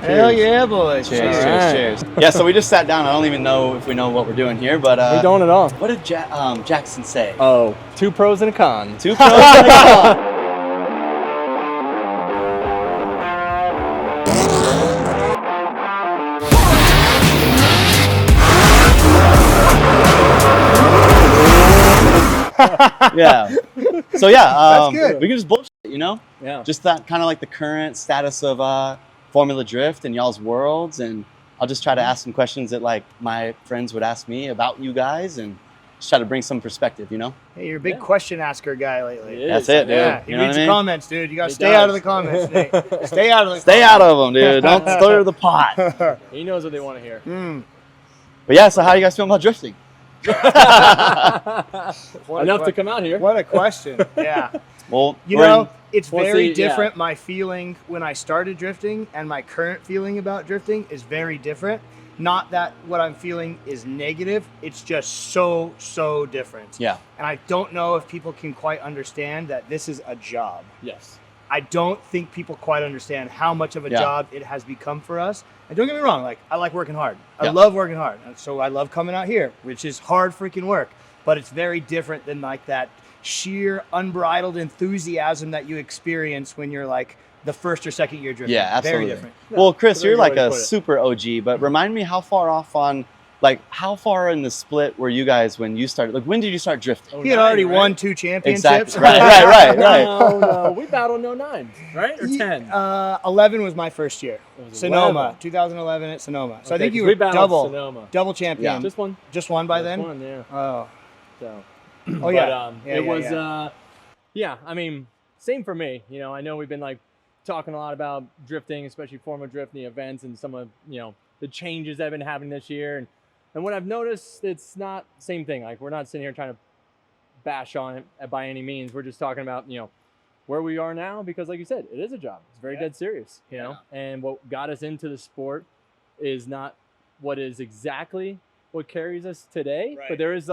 Hell yeah, boys. Cheers, Alright. cheers. Yeah, so we just sat down. I don't even know if we know what we're doing here, but We don't at all. what did Jackson say? Oh, 2 pros and a con. 2 pros and a con. Yeah. So yeah, That's good. we can just bullshit, you know? Yeah. Just that kind of like the current status of Formula Drift and y'all's worlds, and I'll just try to ask some questions that like my friends would ask me about you guys, and just try to bring some perspective, you know? Hey, you're a big question asker guy lately. It That's is. it, dude. Yeah, he You know reads what I the mean? comments, dude. You gotta He stay does. out of the comments, Nate. Stay out of the Stay out of them, dude. Don't stir the pot. He knows what they want to hear. But yeah, so how you guys feel about drifting? Enough to come out here. What a question. Yeah. Well, You we're know, in- it's Well, very see, yeah. different. My feeling when I started drifting and my current feeling about drifting is very different. Not that what I'm feeling is negative. It's just so different. yeah, And I don't know if people can quite understand that this is a job. Yes. I don't think people quite understand how much of a Yeah. job it has become for us. And don't get me wrong, like I like working hard. I Yeah. love working hard. And so I love coming out here, which is hard freaking work. But it's very different than like that sheer unbridled enthusiasm that you experience when you're like the first or second year drifting. yeah, absolutely. Very different. Well, Chris, That's a you're very like good way a to put it. super OG, but remind me how far off on, like, how far in the split were you guys when you started? Like, when did you start drifting? He had already won 2 championships. Exactly. Right. No, we battled in 09, right? Or 10? 11 was my first year. It was Sonoma, 11. 2011 at Sonoma. So I Okay, think you 'cause were we battled double Sonoma. champion. Yeah. Just one. Just one by Just then? one, yeah. Oh. So. Oh yeah. But, Yeah, it yeah, was, yeah. yeah, I mean, same for me. You know, I know we've been like talking a lot about drifting, especially Formula Drift and the events and some of, you know, the changes that have been happening this year. And what I've noticed, it's not the same thing. Like, we're not sitting here trying to bash on it by any means. We're just talking about, you know, where we are now, because like you said, it is a job. It's very Yeah. dead serious, you know? And what got us into the sport is not what is exactly what carries us today, Right. but there is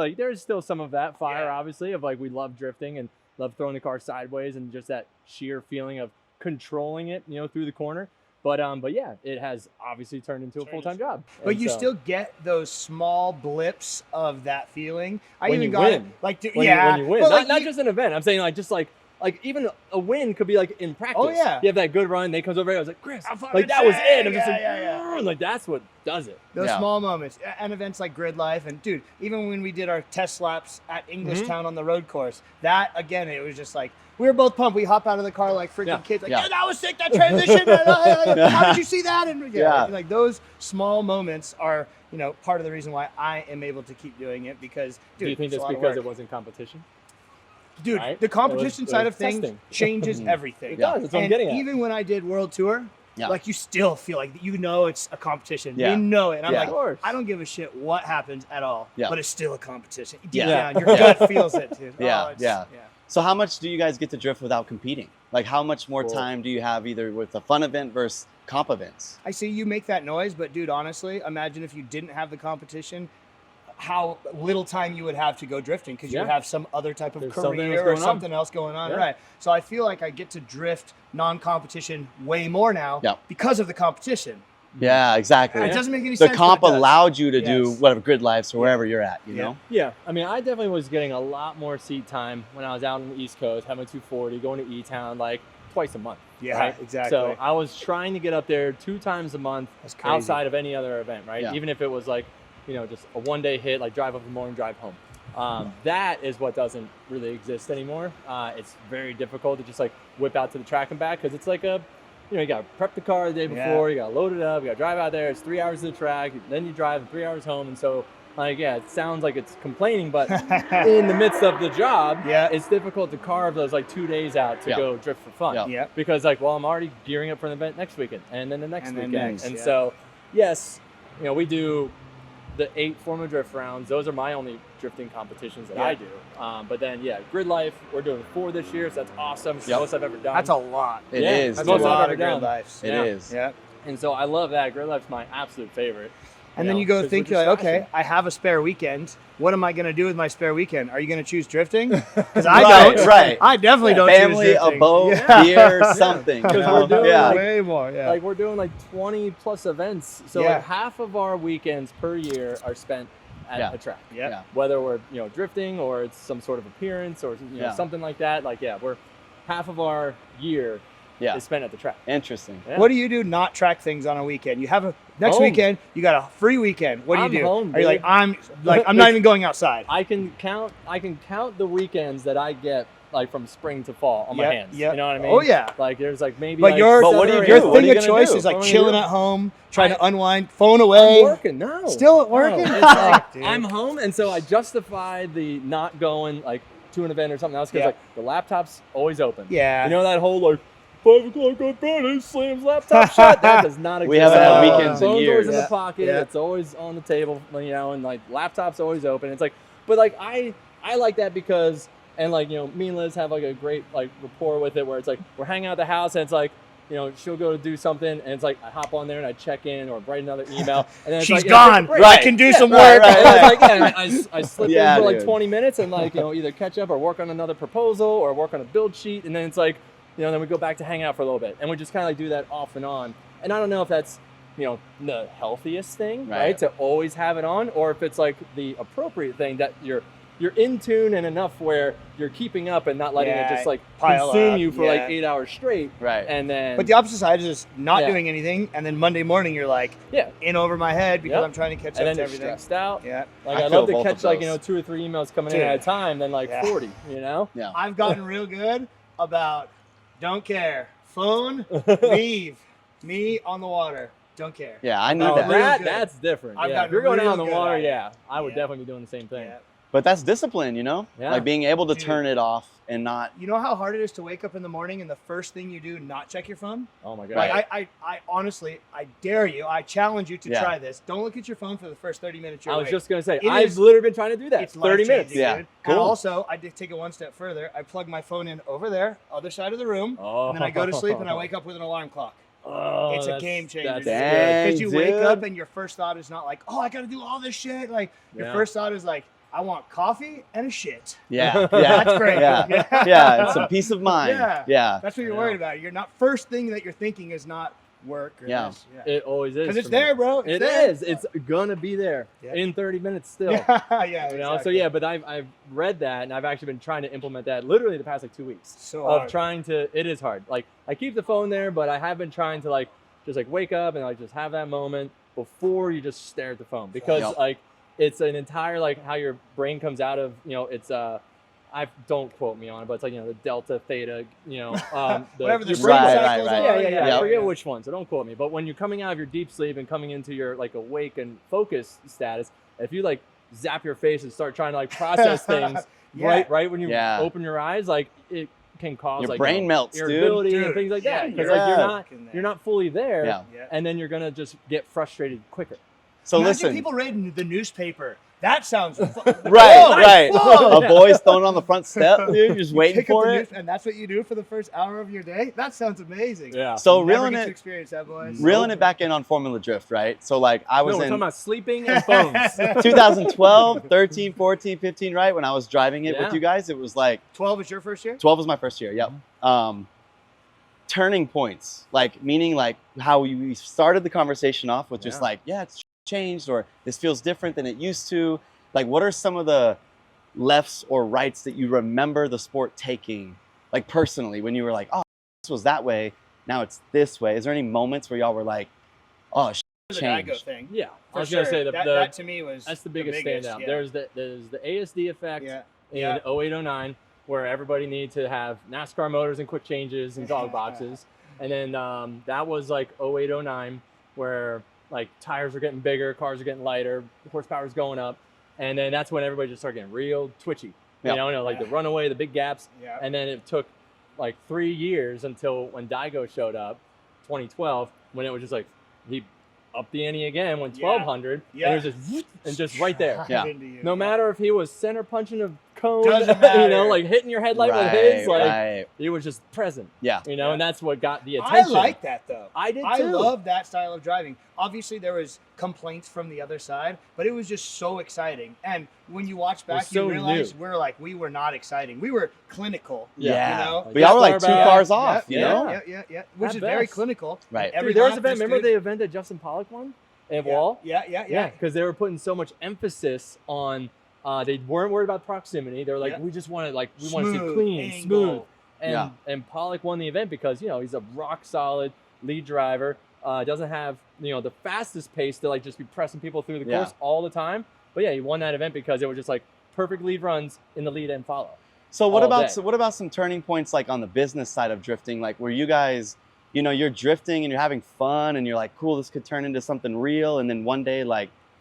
still some of that fire, Yeah. obviously, of like, we love drifting and love throwing the car sideways and just that sheer feeling of controlling it, you know, through the corner. But yeah, it has obviously turned into a full-time job. But And you so- still get those small blips of that feeling. I When even you got win. it. Like, when yeah, you win, but, not, like, not you- just an event. I'm saying like even a win could be like in practice. Oh, yeah. You have that good run. They comes over here. I was like, Chris, I'm fucking like that was saying, it. I'm just like, yeah. like that's what does it. those Yeah. small moments and events like Grid Life and dude, even when we did our test laps at Englishtown on the road course, that again, it was just like we were both pumped. We hop out of the car like freaking Yeah. kids, like, Yeah. dude, that was sick. That transition. How did you see that? And Yeah. like those small moments are, you know, part of the reason why I am able to keep doing it because, dude, Do you think it's a that's lot of because work. it wasn't competition? Dude, right? the competition It was side of things testing. changes everything. It does. That's what I'm And getting at. even when I did World Tour, Yeah. like you still feel like you know it's a competition. Yeah. You know it. And I'm Yeah. like, Of course. I don't give a shit what happens at all. Yeah. But it's still a competition. Deep Yeah. down, your gut feels it, dude. Yeah, Oh, it's- yeah. So how much do you guys get to drift without competing? Like, how much more Cool. time do you have either with a fun event versus comp events? I see you make that noise, but dude, honestly, imagine if you didn't have the competition, how little time you would have to go drifting because you Yeah. would have some other type of There's something else career or going on. something else going on. Yeah. Right. So I feel like I get to drift non-competition way more now Yeah. because of the competition. Yeah, exactly. It doesn't make any The sense. comp but it does. allowed you to do Yes. whatever Grid Lives or wherever you're at, you Yeah. know? Yeah, I mean, I definitely was getting a lot more seat time when I was out on the East Coast, having 240, going to E-Town like twice a month. Yeah, right? exactly. So I was trying to get up there 2 times a month That's crazy. outside of any other event, right? Yeah. Even if it was like, you know, just a one-day hit, like drive up in the morning, drive home. That is what doesn't really exist anymore. It's very difficult to just like whip out to the track and back because it's like you got to prep the car the day before, you got to load it up, you got to drive out there. It's 3 hours to the track, then you drive 3 hours home. And so, like, yeah, it sounds like it's complaining, but in the midst of the job, Yeah. it's difficult to carve those like 2 days out to Yeah. go drift for fun. Yeah. Yeah. Because like, well, I'm already gearing up for an event next weekend and then the next And then weekend. next, and yeah. so, yes, you know, we do the 8 Formula Drift rounds. Those are my only drifting competitions that Yeah. I do. But then, yeah, Grid Life, we're doing 4 this year, so that's awesome. It's the Yep. most I've ever done. That's a lot. It Yeah, is. That's most a I've lot ever of Grid done. Lives. It Yeah. is. Yeah. And so I love that. Grid Life's my absolute favorite. And You then know, you go 'cause we're think, just you're like, okay, crashing. I have a spare weekend. What am I going to do with my spare weekend? Are you going to choose drifting? Because I Right, don't. right. I definitely don't Family, choose a drifting. boat, Yeah. beer, something. you Because know? we're doing yeah. like- Way more, yeah. Like we're doing like 20 plus events. So Yeah. like half of our weekends per year are spent at Yeah. a track. Yep. Yeah. Whether we're, drifting or it's some sort of appearance or Yeah. something like that. Like, yeah, we're half of our year Yeah. is spent at the track. Interesting. Yeah. What do you do not track things on a weekend? You have a next Home. weekend, you got a free weekend. What do I'm you do? home, Are you like, dude. I'm not even going outside? I can count the weekends that I get like from spring to fall on my Yep, hands. yep. You know what I mean? Oh, yeah. Like there's like maybe But like your, But what do you seven or do? your eight. What are thing you of gonna choice do? is like What am I chilling gonna at do? home, trying to I- unwind, phone away. I'm working. No. Still at working? No. It's Fuck, like, dude. I'm home, and so I justify the not going like to an event or something else because Yeah. like the laptop's always open. Yeah. You know that whole like 5 o'clock on Friday slams laptop shut. That does not exist. We haven't had anymore. weekends in Phone's always years. in Yeah. the pocket. Yeah. It's always on the table. And like laptop's always open. It's like, but like I like that because. And like, me and Liz have like a great like rapport with it where it's like we're hanging out at the house and it's like, she'll go to do something and it's like I hop on there and I check in or write another email and then it's She's like, gone. take a break. I can do some right, work. right, And it's like, yeah, I slip Yeah, in for like dude. 20 minutes and like, either catch up or work on another proposal or work on a build sheet. And then it's like, then we go back to hang out for a little bit. And we just kind of like do that off and on. And I don't know if that's, the healthiest thing, right? To always have it on, or if it's like the appropriate thing that you're in tune and enough where you're keeping up and not letting it Yeah, just like pile consume up, you for yeah. like 8 hours straight. Right. And then, But the opposite side is just not Yeah. doing anything, and then Monday morning you're like yeah. in over my head because Yep. I'm trying to catch And up then to you're everything. stressed out. Yeah. Like I I feel love to both of catch like, those. 2 or 3 emails coming in Dude. at a time, then like Yeah. 40, Yeah. I've gotten real good about don't care. Phone, leave. Me on the water. Don't care. Yeah, I need Oh, that. Real good. that's different. I've Yeah. gotten If you're going out real on the good water, at it. yeah, I would Yeah. definitely be doing the same thing. Yeah. But that's discipline, Yeah. Like being able to Dude. turn it off and not. You know how hard it is to wake up in the morning and the first thing you do not check your phone? Oh my god. Like I honestly, I dare you, I challenge you to Yeah. try this. Don't look at your phone for the first 30 minutes you're I was awake. just gonna say, It I've is- literally been trying to do that. It's 30 minutes. life-changing, Yeah. dude. Cool. And also, I did take it one step further. I plug my phone in over there, other side of the room, Oh. and then I go to sleep and I wake up with an alarm clock. Oh, It's a that's- game changer. that's Dang. good. Because you wake dude. up and your first thought is not like, oh, I got to do all this shit. Like, your Yeah. first thought is like, I want coffee and a shit. Yeah. Yeah. That's great. Yeah. Yeah. It's a peace of mind. Yeah. Yeah. That's what you're Yeah. worried about. You're not, first thing that you're thinking is not work or Yeah. this. It always is. Because it's for me. there, bro. It's It there. is. It's gonna be there Yeah. in 30 minutes still. Yeah, yeah. You know, so exactly. yeah, but I've read that and I've actually been trying to implement that literally the past like 2 weeks So of hard. trying to. It is hard. Like I keep the phone there, but I have been trying to like just like wake up and like just have that moment before you just stare at the phone because Yep. like it's an entire like how your brain comes out of it's I don't quote me on it, but it's like the delta, theta, Whatever the your sleep brain Right, cycles right, are. yeah. I Yep. forget which one, so don't quote me. But when you're coming out of your deep sleep and coming into your like awake and focus status, if you like zap your face and start trying to like process things Yeah. right when you Yeah. open your eyes, like it can cause Your like brain melts, dude. irritability and Dude, things like yeah, that because you're like right. you're not fully there, Yeah. Yeah. and then you're gonna just get frustrated quicker. So Imagine listen. people reading the newspaper. That sounds Right, Whoa, right. whoa. A boy's thrown on the front step, dude, just waiting Pick up for the it. news, and that's what you do for the first hour of your day. That sounds amazing. Yeah. So Never reeling get to it, experience that, boys. reeling it back in on Formula Drift, right? So like I No, was we're in talking about sleeping and phones. 2012, 13, 14, 15, right? When I was driving it Yeah. with you guys, it was like 12 is your first year? 12 was my first year. Yep. Turning points, like meaning like how we started the conversation off with just Yeah. like, yeah, it's changed or this feels different than it used to. Like, what are some of the lefts or rights that you remember the sport taking, like personally, when you were like, oh, this was that way, now it's this way? Is there any moments where y'all were like, oh, The Daigo changed? thing. Yeah, For I was gonna sure. say that to me was that's the biggest biggest, standout. yeah. There's the ASD effect Yeah. in Yeah. 0809 where everybody needed to have NASCAR motors and quick changes and dog boxes, and then that was like 0809 where like tires are getting bigger, cars are getting lighter, horsepower's going up, and then that's when everybody just started getting real twitchy. Yep. Like the runaway, the big gaps, Yeah. and then it took like 3 years until when Daigo showed up, 2012, when it was just like he upped the ante again when Yeah. 1200, Yeah. and it was just and just right there. Yeah. Into you. No matter if he was center punching a cone, Doesn't you matter. know, like hitting your headlight with his, like he was just present. Yeah. You know, and that's what got the I attention. like that though. I did I too. love that style of driving. Obviously, there was complaints from the other side, but it was just so exciting. And when you watch back, so you realize new. we were not exciting. We were clinical. Yeah. You know? Like, But y'all were like Star 2 Back. cars off, you Yeah. know? Yeah. Which At is very best. clinical. Right. Every Dude, there was lap an event. is Remember good. the event that Justin Pollock won at Wall? Yeah. Because they were putting so much emphasis on. They weren't worried about proximity. They were like, we just want to we want to see Smooth, clean, angle. smooth. And Yeah. and Pollock won the event because he's a rock solid lead driver. Doesn't have the fastest pace to just be pressing people through the course all the time. But yeah, he won that event because it was just perfect lead runs in the lead and follow. So what all about day. what about some turning points on the business side of drifting? Like where you guys, you're drifting and you're having fun and you're like, cool, this could turn into something real, and then one day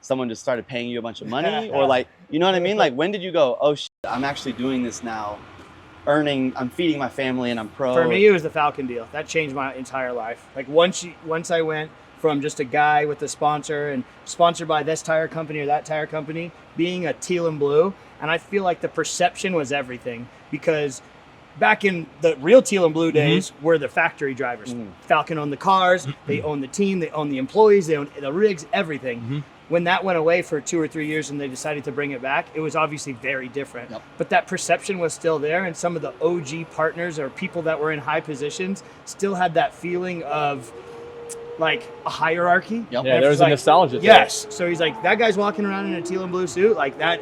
someone just started paying you a bunch of money, or you know what I mean? Like when did you go, oh shit, I'm actually doing this now, I'm feeding my family and I'm pro? For me, it was the Falcon deal. That changed my entire life. Once I went from just a guy with a sponsor and sponsored by this tire company or that tire company, being a teal and blue, and I feel like the perception was everything, because back in the real teal and blue days were the factory drivers. Falcon owned the cars, they owned the team, they owned the employees, they owned the rigs, everything. When that went away for 2 or 3 years and they decided to bring it back, it was obviously very different. Yep. But that perception was still there, and some of the OG partners or people that were in high positions still had that feeling of a hierarchy. Yep. Yeah, there was a nostalgia. Yes. So he's like, that guy's walking around in a teal and blue suit, like that.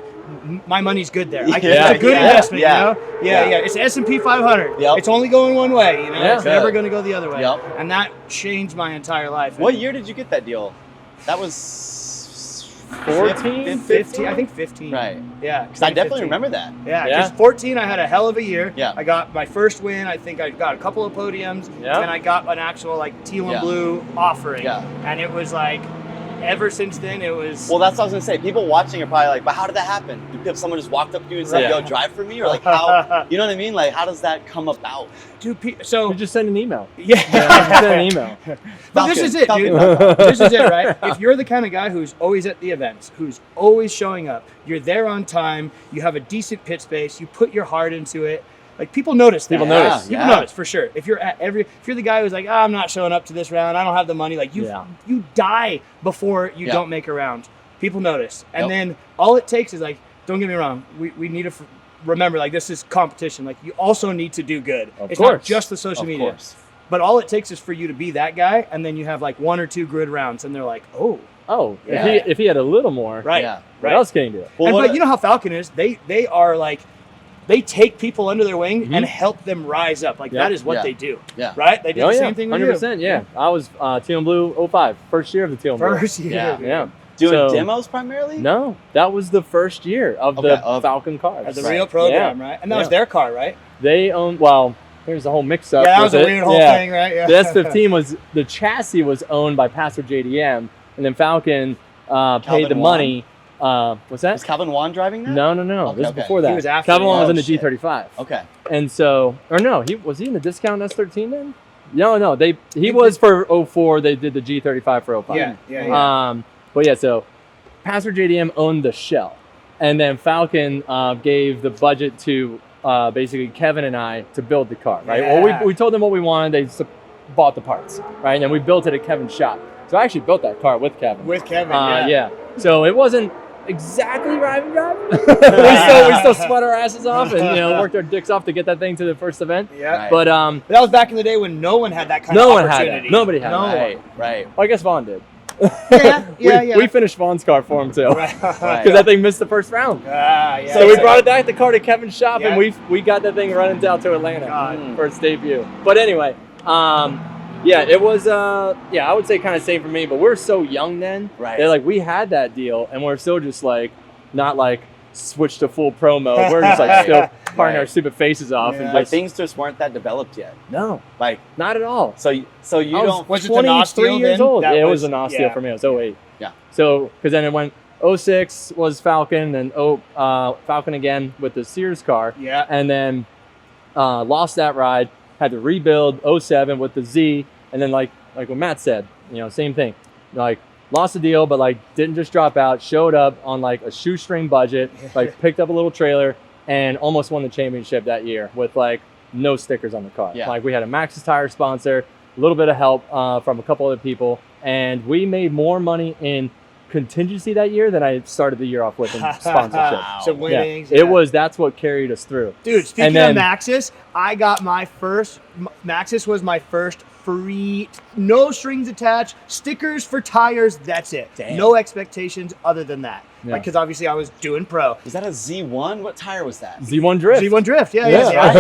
My money's good there. It's a good investment, yeah. you know. Yeah. It's S&P 500. Yep. It's only going one way, you know. Yeah. It's never going to go the other way. Yep. And that changed my entire life. What year did you get that deal? That was 14, 15? I think 15. Right. Yeah. Because I definitely 15. remember that. Yeah, Yeah. because 14, I had a hell of a year. Yeah. I got my first win. I think I got a couple of podiums. Yeah. And I got an actual teal and Yeah. blue offering. Yeah. And it was ever since then, it was. Well, that's what I was gonna say. People watching are probably like, but how did that happen? If someone just walked up to you and said, Yeah. yo, drive for me? Or how, you know what I mean? How does that come about? So You just send an email. yeah. Send an email. But this Falcon, is it, dude. Falcon. This is it, right? If you're the kind of guy who's always at the events, who's always showing up, you're there on time, you have a decent pit space, you put your heart into it. People notice that. People notice. People notice for sure. If you're if you're the guy who's like, I'm not showing up to this round, I don't have the money, you die before you don't make a round. People notice. And then all it takes is don't get me wrong, we need to remember this is competition. You also need to do good. It's not just the social media. But all it takes is for you to be that guy, and then you have 1 or 2 good rounds, and they're like, oh. Oh, Yeah. if he had a little more, Right. Yeah. what else can he do? Well, But you know how Falcon is. They are they take people under their wing and help them rise up. That is what Yeah. they do. Yeah. Right? They did the same thing with 100%. Yeah, I was Teal and Blue 05, first year of the Teal and Blue. First year. Yeah. dude. Yeah. Doing So- demos primarily? No, that was the first year of the of- Falcon cars. Of the Right. real program, Yeah. right? And that was Yeah. their car, right? They owned. Well, there's a whole mix-up. Yeah, that was with a it. weird whole Yeah. thing, right? Yeah. The S15 was the chassis was owned by Pastor JDM, and then Falcon paid the Wan? money. What's that? Was Calvin Wan driving that? No. Okay, This is okay. before that. He was after Calvin me. Wan was Oh, in the shit. G35. Okay. And so, or no, was he in the discount S13 then? No, he was for 04. They did the G35 for 05. Yeah. But yeah, so Pastor JDM owned the shell, and then Falcon gave the budget to basically Kevin and I to build the car. Right. Yeah. Well, we told them what we wanted. They bought the parts. Right, and then we built it at Kevin's shop. So I actually built that car with Kevin. With Kevin, Yeah. So it wasn't exactly drive. we still sweat our asses off and worked our dicks off to get that thing to the first event. Yeah. Right. But That was back in the day when no one had that kind no of one had opportunity. that. Nobody had No that. Right. Right. Well, I guess Vaughn did. Yeah. We finished Vaughn's car for him too. Right. Because that thing missed the first round. Yeah. So we brought the car to Kevin's shop, Yeah. and we got that thing running down to Atlanta God. for its debut. But anyway, yeah, it was I would say kind of same for me. But we were so young then. Right. That we had that deal, and we're still just not switched to full pro mode. We're just still parting our stupid faces off and Like just things just weren't that developed yet. no, Like not at all. so you I don't. Was it the NOS 23 deal years then? old. That Yeah, it was- was a NOS deal yeah. for me. It was 08. Yeah. So, because then it went 06 was Falcon, and Falcon again with the Sears car, Yeah. and then lost that ride, had to rebuild 07 with the Z, and then like what Matt said, same thing. Lost the deal, but didn't just drop out, showed up on a shoestring budget, picked up a little trailer, and almost won the championship that year with like no stickers on the car. Yeah. Like we had a Maxxis tire sponsor, a little bit of help from a couple other people, and we made more money in contingency that year than I started the year off with in sponsorship. So winnings. That's what carried us through. Dude, speaking of Maxxis, I got my first, Maxxis was my first free, no strings attached, stickers for tires, that's it. Damn. No expectations other than that. Yeah. Like, because obviously I was doing pro. Was that a Z1? What tire was that? Z1 Drift. Z1 Drift, yeah.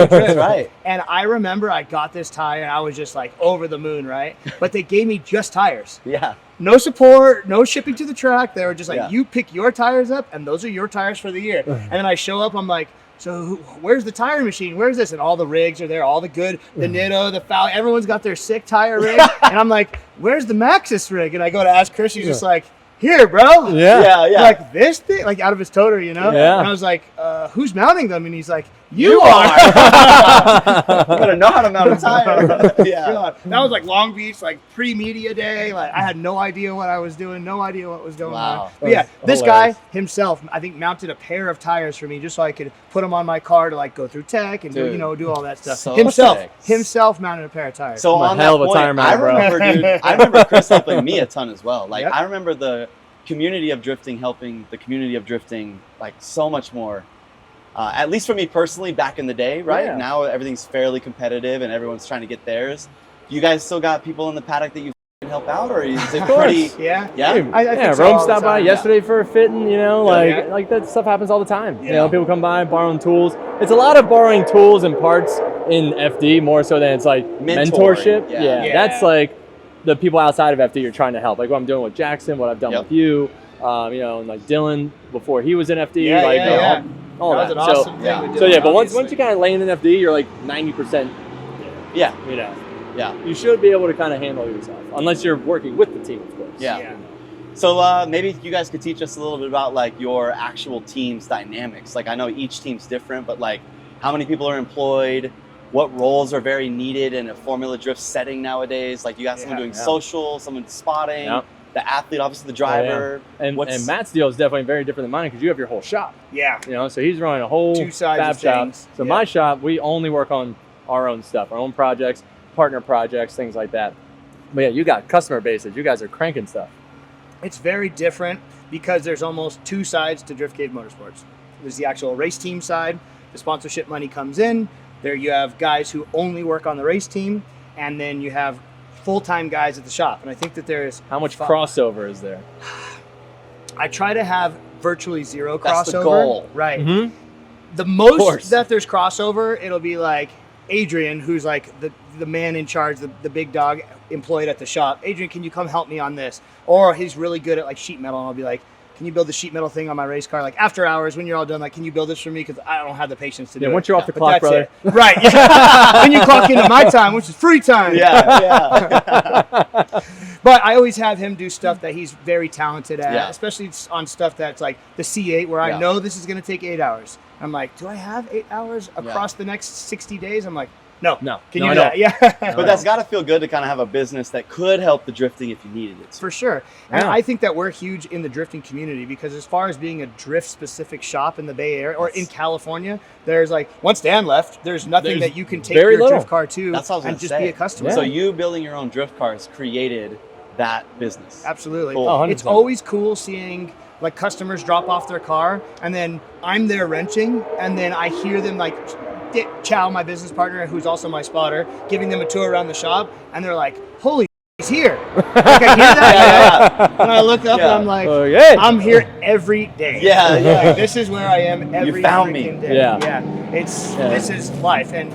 That's right. And I remember I got this tire and I was just like over the moon, right? But they gave me just tires. Yeah. No support, no shipping to the track. They were just like, Yeah. you pick your tires up and those are your tires for the year. And then I show up, I'm like, so where's the tire machine? Where's this? And all the rigs are there, all the good, the Nitto, the Foul, everyone's got their sick tire rig. And I'm like, where's the Maxxis rig? And I go to ask Chris, he's just like, here, bro. Yeah. Like this thing, like out of his toter, you know? Yeah. And I was like, who's mounting them? And he's like, you are. You gotta know how to mount a tire. Yeah. God. That was like Long Beach, like pre-media day. Like I had no idea what I was doing, no idea what was going Wow. on. But yeah, this hilarious. guy himself, I think, mounted a pair of tires for me just so I could put them on my car to like go through tech and Dude. do all that stuff. So sick. Himself mounted a pair of tires. So I'm a on hell that of a point, tire man, I bro. remember, dude, I remember Chris helping me a ton as well. Like Yep. I remember the community of drifting helping the community of drifting like so much more. At least for me personally, back in the day, right? Yeah. Now everything's fairly competitive and everyone's trying to get theirs. You guys still got people in the paddock that you help out, or is it pretty? yeah. Yeah. I think so Rome all the stopped by time. yesterday for a fitting, like that stuff happens all the time. You know, people come by borrowing tools. It's a lot of borrowing tools and parts in FD more so than it's like mentorship. Yeah. That's like the people outside of FD you're trying to help. Like what I'm doing with Jackson, what I've done with you, and like Dylan before he was in FD. All that that. was an awesome thing yeah. we did, So yeah, but once obviously. you kind of land in FD, you're like 90%. Yeah. Yeah. You should be able to kind of handle yourself, unless you're working with the team, of course. Yeah. So maybe you guys could teach us a little bit about like your actual team's dynamics. Like I know each team's different, but like how many people are employed? What roles are very needed in a Formula Drift setting nowadays? Like you got someone doing social, someone spotting, the athlete, obviously the driver. And Matt's deal is definitely very different than mine because you have your whole shop. Yeah. So he's running a whole Two sides fab of shop. things. So my shop, we only work on our own stuff, our own projects, partner projects, things like that. But yeah, you got customer bases. You guys are cranking stuff. It's very different because there's almost two sides to Drift Cave Motorsports. There's the actual race team side. The sponsorship money comes in. There you have guys who only work on the race team, and then you have full-time guys at the shop. And I think that there's how much crossover is there? I try to have virtually zero crossover. That's the goal. Right. Mm-hmm. The most that there's crossover, it'll be like Adrian, who's like the man in charge, the big dog employed at the shop. Adrian, can you come help me on this? Or he's really good at like sheet metal, and I'll be like, can you build the sheet metal thing on my race car? Like after hours, when you're all done, like, can you build this for me? Because I don't have the patience to do it. Once you're off the But clock, that's brother. it. Right. Yeah. When you clock into my time, which is free time. Yeah. But I always have him do stuff that he's very talented at, Yeah. especially on stuff that's like the C8, where I know this is going to take 8 hours. I'm like, do I have 8 hours across the next 60 days? I'm like, no. Can you do that? Yeah. But that's got to feel good to kind of have a business that could help the drifting if you needed it. For sure. And I think that we're huge in the drifting community because as far as being a drift-specific shop in the Bay Area or in California, there's like, once Dan left, there's nothing that you can take your drift car to and just be a customer. So you building your own drift cars created that business. Absolutely. Cool. Oh, It's always cool seeing like customers drop off their car and then I'm there wrenching and then I hear them like Chow, my business partner, who's also my spotter, giving them a tour around the shop, and they're like, holy he's here. Like I hear that, and I look up and I'm like, I'm here every day. Like, this is where I am every freaking day. This is life. And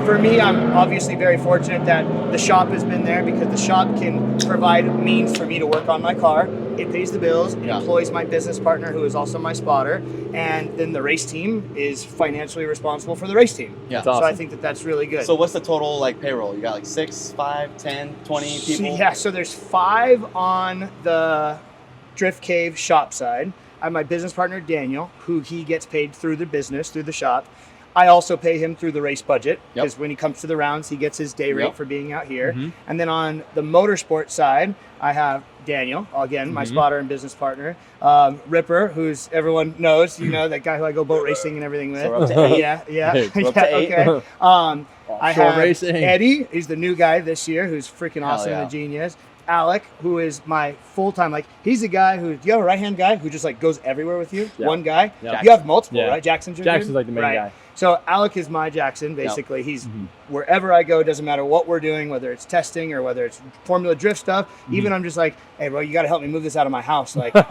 for me, I'm obviously very fortunate that the shop has been there because the shop can provide means for me to work on my car. It pays the bills. It employs my business partner, who is also my spotter. And then the race team is financially responsible for the race team. Yeah. So I think that that's really good. So what's the total like payroll? You got like 6, 5, 10, 20 people? So there's 5 on the Drift Cave shop side. I have my business partner, Daniel, who he gets paid through the business, through the shop. I also pay him through the race budget Yep. because when he comes to the rounds, he gets his day rate Yep. for being out here. Mhm. And then on the motorsport side, I have Daniel, again, my spotter and business partner. Ripper, who's everyone knows, that guy who I go boat racing and everything with. So we're up to 8. Yeah. Hey, we're up to 8. Okay. I Offshore have racing. Eddie, he's the new guy this year, who's freaking Hell awesome yeah. and a genius. Alec, who is my full-time, he's a guy who, do you have a right-hand guy who just goes everywhere with you? Yeah. One guy? Yeah. You have multiple, Yeah. right? Jackson's your Jackson's dude? like the main Right. guy. So Alec is my Jackson, basically. He's wherever I go, doesn't matter what we're doing, whether it's testing or whether it's Formula Drift stuff. Even I'm just like, hey, bro, you got to help me move this out of my house. Like, will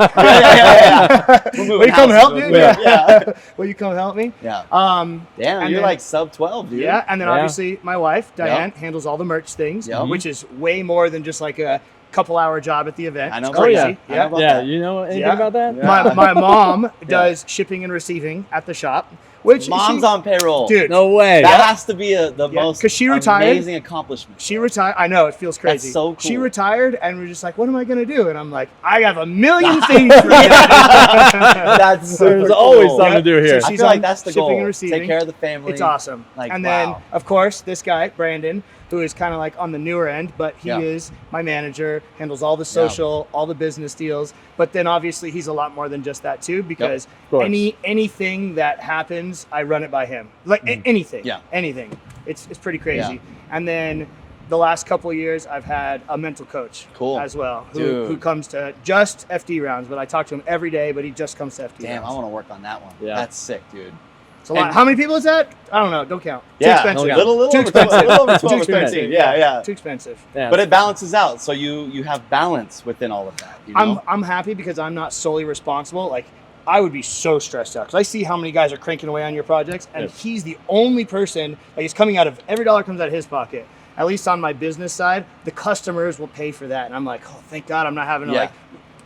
you come help, dude? Yeah. Will you come help me? Yeah. And Damn, you're then- like sub 12, dude. Yeah, and then Yeah. obviously my wife, Diane, handles all the merch things, Yep. which is way more than just like a couple-hour job at the event. I know It's about crazy. that. I know about Yeah, that. you know anything Yeah. about that? Yeah. My mom does shipping and receiving at the shop, which Mom's on payroll. dude. No way. That has to be the Yeah, most 'cause she retired. amazing accomplishment. She retired. I know, it feels crazy. That's so cool. She retired, and we're just like, what am I going to do? And I'm like, I have a million things for you. That's super There's always cool. something to do here. So I she's feel like on that's the shipping goal. and receiving. Take care of the family. It's awesome. Like, and then, wow. of course, this guy, Brandon, who is kind of like on the newer end, but he Yeah. is my manager, handles all the social, all the business deals. But then obviously he's a lot more than just that too, because course. anything that happens, I run it by him. Like anything, Yeah. anything. It's pretty crazy. Yeah. And then the last couple of years, I've had a mental coach Cool. as well, Dude. who comes to just FD rounds. But I talk to him every day, but he just comes to FD Damn, rounds. I want to work on that one. Yeah. That's sick, dude. It's a lot. and- How many people is that? I don't know. Don't count. Too Yeah, expensive. no little Too over 12, expensive. little over Too 12 or expensive. 13. Yeah. Too expensive. Yeah. But it balances out, so you have balance within all of that. You know? I'm happy because I'm not solely responsible. Like, I would be so stressed out because I see how many guys are cranking away on your projects, and Yes. he's the only person. Like, it's coming out of every dollar comes out of his pocket. At least on my business side, the customers will pay for that, and I'm like, oh, thank God, I'm not having to Yeah.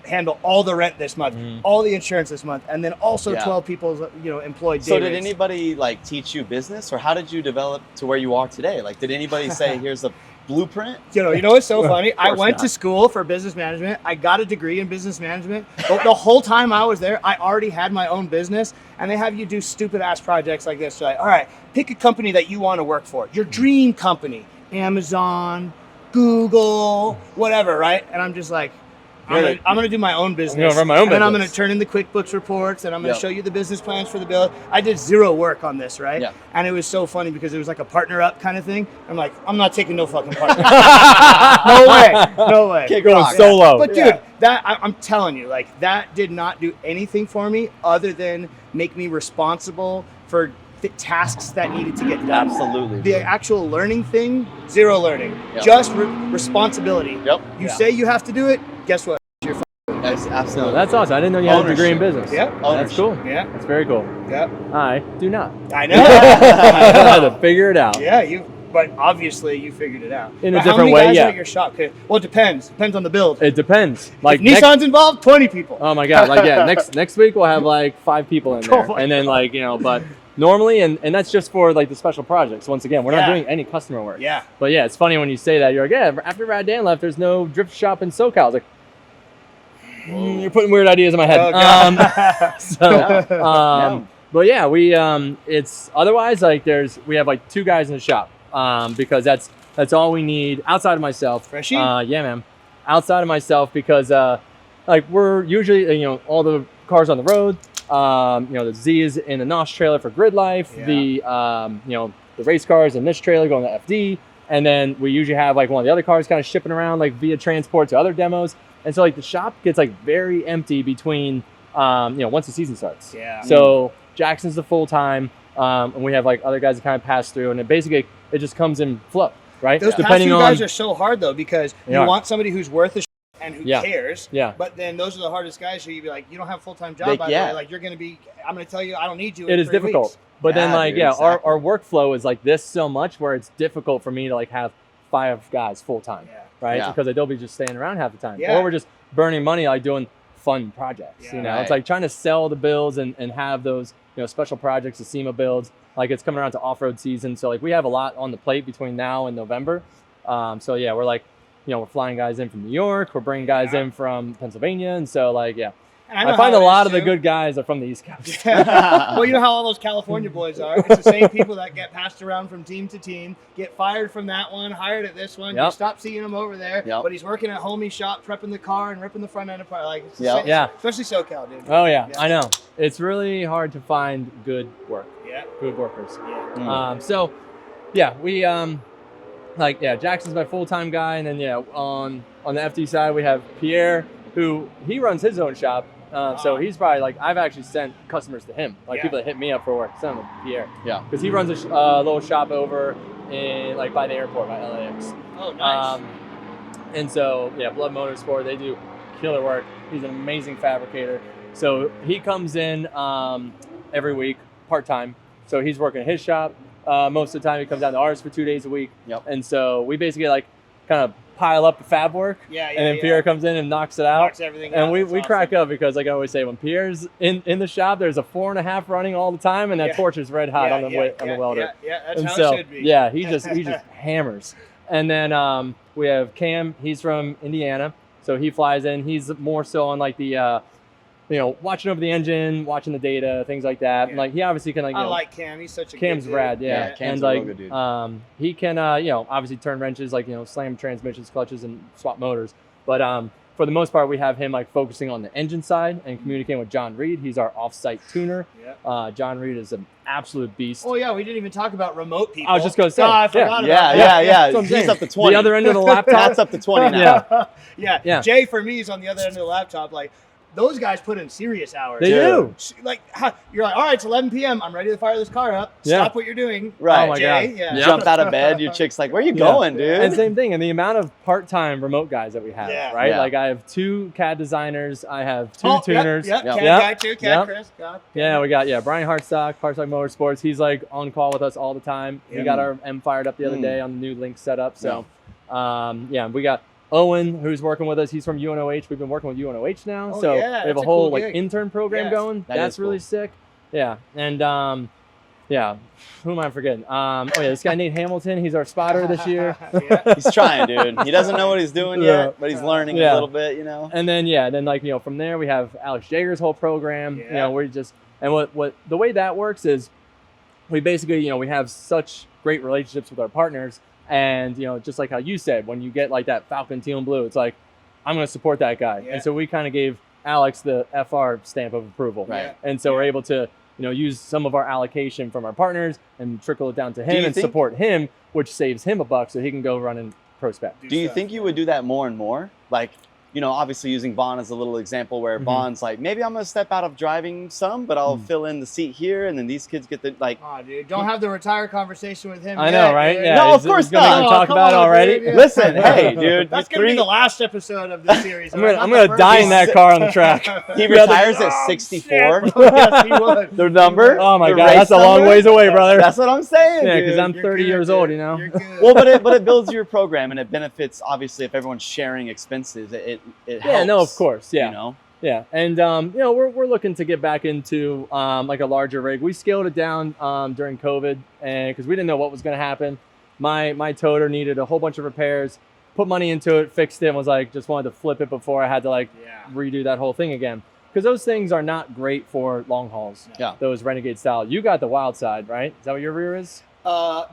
handle all the rent this month, all the insurance this month, and then also Yeah. 12 people, employed. So day did rates. anybody teach you business, or how did you develop to where you are today? Like, did anybody say, here's a blueprint? You know what's so funny? I course went not. to school for business management. I got a degree in business management. But the whole time I was there, I already had my own business. And they have you do stupid ass projects like this. They're like, all right, pick a company that you want to work for. Your dream company. Amazon, Google, whatever, right? And I'm just like, I'm gonna do my own business. gonna run my own and then I'm business. gonna turn in the QuickBooks reports, and I'm gonna Yep. show you the business plans for the bill. I did zero work on this, right? Yeah. And it was so funny because it was like a partner up kind of thing. I'm like, I'm not taking no fucking partner. No way. Kick Going rock. solo. But dude, Yeah. that I'm telling you, like, that did not do anything for me other than make me responsible for the tasks that needed to get done. Absolutely. The actual learning thing, zero learning. Yep. Just responsibility. Yep. You say you have to do it, guess what? Yes, absolutely. That's awesome. I didn't know you had a degree in business. Yep. That's Ownership. cool. Yeah. That's very cool. Yep. I do not. I I know. had to figure it out. Yeah, but obviously you figured it out. In a But how different many way, guys yeah. are at your shop? 'Cause- well, it depends. Depends on the build. It depends. Like If Nissan's involved, 20 people. oh my god! Like yeah, next week we'll have like 5 people in there, Oh my and then but normally, and that's just for like the special projects. Once again, we're not Yeah. doing any customer work. Yeah. But yeah, it's funny when you say that. You're like, yeah, after Rad Dan left, there's no drift shop in SoCal. I was like, you're putting weird ideas in my head. Oh, God. But yeah, we it's otherwise like we have like 2 guys in the shop because that's all we need outside of myself. Freshie? Yeah, man. Outside of myself because like we're usually all the cars on the road. The Z is in the NOS trailer for grid life. Yeah. The race cars in this trailer going to FD, and then we usually have like one of the other cars kind of shipping around like via transport to other demos. And so like the shop gets like very empty between once the season starts. Yeah. So Jackson's the full time, and we have like other guys that kind of pass through, and it just comes in flow, right? Those past few guys are so hard though because They you are. want somebody who's worth a and who Yeah. cares. Yeah. But then those are the hardest guys who you'd be like, you don't have a full-time job, They- by yeah. the way. Like I'm gonna tell you I don't need you. It in is 3 difficult. weeks. But then Yeah, dude, our exactly. workflow is like this so much where it's difficult for me to like have 5 guys full time, Yeah. right? Yeah. Because they'll be just staying around half the time. Yeah. Or we're just burning money like doing fun projects. Yeah. You know, Right. it's like trying to sell the builds and have those special projects, the SEMA builds. Like it's coming around to off-road season, so like we have a lot on the plate between now and November. So yeah, we're like we're flying guys in from New York, we're bringing guys Yeah. in from Pennsylvania, and so like yeah. And I I find a how it lot is, of the too. good guys are from the East Coast. Well, you know how all those California boys are. It's the same people that get passed around from team to team, get fired from that one, hired at this one. You Yep. stop seeing him over there, Yep. but he's working at homie shop, prepping the car and ripping the front end apart. Like, it's the Yep. same, Yeah. especially SoCal, dude. Oh yeah, Yeah. I know. It's really hard to find good work, Yeah. good workers. Yeah. So, yeah, we Jackson's my full-time guy, and then on the FD side we have Pierre, who he runs his own shop. So he's probably like, I've actually sent customers to him, like Yeah. people that hit me up for work, send them to Pierre. Yeah. Because he runs a little shop over in like by the airport, by LAX. Oh, nice. And so Blood Motorsport, they do killer work. He's an amazing fabricator. So he comes in every week, part-time. So he's working at his shop. Most of the time he comes down to ours for 2 days a week. Yep. And so we basically like kind of pile up the fab work. Yeah, And then Pierre comes in and knocks it out. Knocks everything out. And we That's crack awesome. up because, like I always say, when Pierre's in the shop, there's a 4.5 running all the time, and that Yeah. torch is red hot Yeah, on the welder. Yeah, that's And how so, it should be. yeah, he just hammers. And then we have Cam. He's from Indiana, so he flies in. He's more so on like the watching over the engine, watching the data, things like that. And Yeah. like he obviously can I like Cam. He's such a Cam's good dude. rad, yeah. Yeah, Cam's and a like real good dude. he can obviously turn wrenches, like slam transmissions, clutches, and swap motors. But for the most part, we have him like focusing on the engine side and communicating with John Reed. He's our off-site tuner. Yeah. John Reed is an absolute beast. Oh yeah, we didn't even talk about remote people. I was just gonna say, Oh, I forgot about Yeah, that. yeah. That's what I'm He's saying. up to 20. The other end of the laptop. That's up to 20 now. Yeah. Yeah. Jay for me is on the other end of the laptop. Like those guys put in serious hours. They do. Like you're like, all right, it's 11 p.m. I'm ready to fire this car up. Yeah. Stop what you're doing. Right. Oh my Jay. God. Yeah. Yeah. Jump out of bed. Your chick's like, where you Yeah. going, dude? And same thing, and the amount of part-time remote guys that we have, Yeah. right? Yeah. Like I have 2 CAD designers, I have 2 Oh, tuners. Yep. Yep. Cat Yep. guy too. Cat Yep. Chris. God. Yeah, we got Brian Hartstock Motorsports. He's like on call with us all the time. Yeah. We got our M fired up the other Mm. day on the new link setup. So, we got Owen who's working with us. He's from UNOH. We've been working with UNOH now, Oh, so yeah, we have that's a a whole cool like gig. intern program Yes. going. That That's is really cool. sick. Yeah, and who am I forgetting? This guy Nate Hamilton. He's our spotter this year. Yeah. He's trying, dude. He doesn't know what he's doing Yeah. yet, but he's learning Yeah. a little bit, And then from there we have Alex Jager's whole program. Yeah. What the way that works is we basically we have such great relationships with our partners, and just like how you said, when you get like that Falcon teal and blue, it's like I'm going to support that guy. Yeah. And so we kind of gave Alex the FR stamp of approval. Right. And so we're able to use some of our allocation from our partners and trickle it down to Do him you and think- support him, which saves him $1 so he can go run and pro spec. Do you think you would do that more and more? Like, obviously using Vaughn as a little example where Mhm. Vaughn's like, maybe I'm going to step out of driving some, but I'll fill in the seat here, and then these kids get the, like, Oh, dude, don't have the retire conversation with him. I know, yet, right? dude. Yeah. No, he's- of course he's gonna not. even talk come about it on, already. dude, yeah. listen, hey, dude. That's gonna be the last episode of this series. I'm right? gonna Not the first die in one. that car on the track. He retires at 64. Shit. Yes, he would. The number? Oh my the God, race that's a long number? ways away, brother. That's what I'm saying, Yeah, dude. because I'm You're 30 good, years dude. old, You're good. Well, but it builds your program, and it benefits, obviously, if everyone's sharing expenses, it helps. Yeah, no, of course, yeah. Yeah, and we're looking to get back into like a larger rig. We scaled it down during COVID, and because we didn't know what was going to happen. My toter needed a whole bunch of repairs. Put money into it, fixed it, and was like just wanted to flip it before I had to like Yeah. redo that whole thing again. Because those things are not great for long hauls. Yeah. Those Renegade style. You got the wild side, right? Is that what your rear is?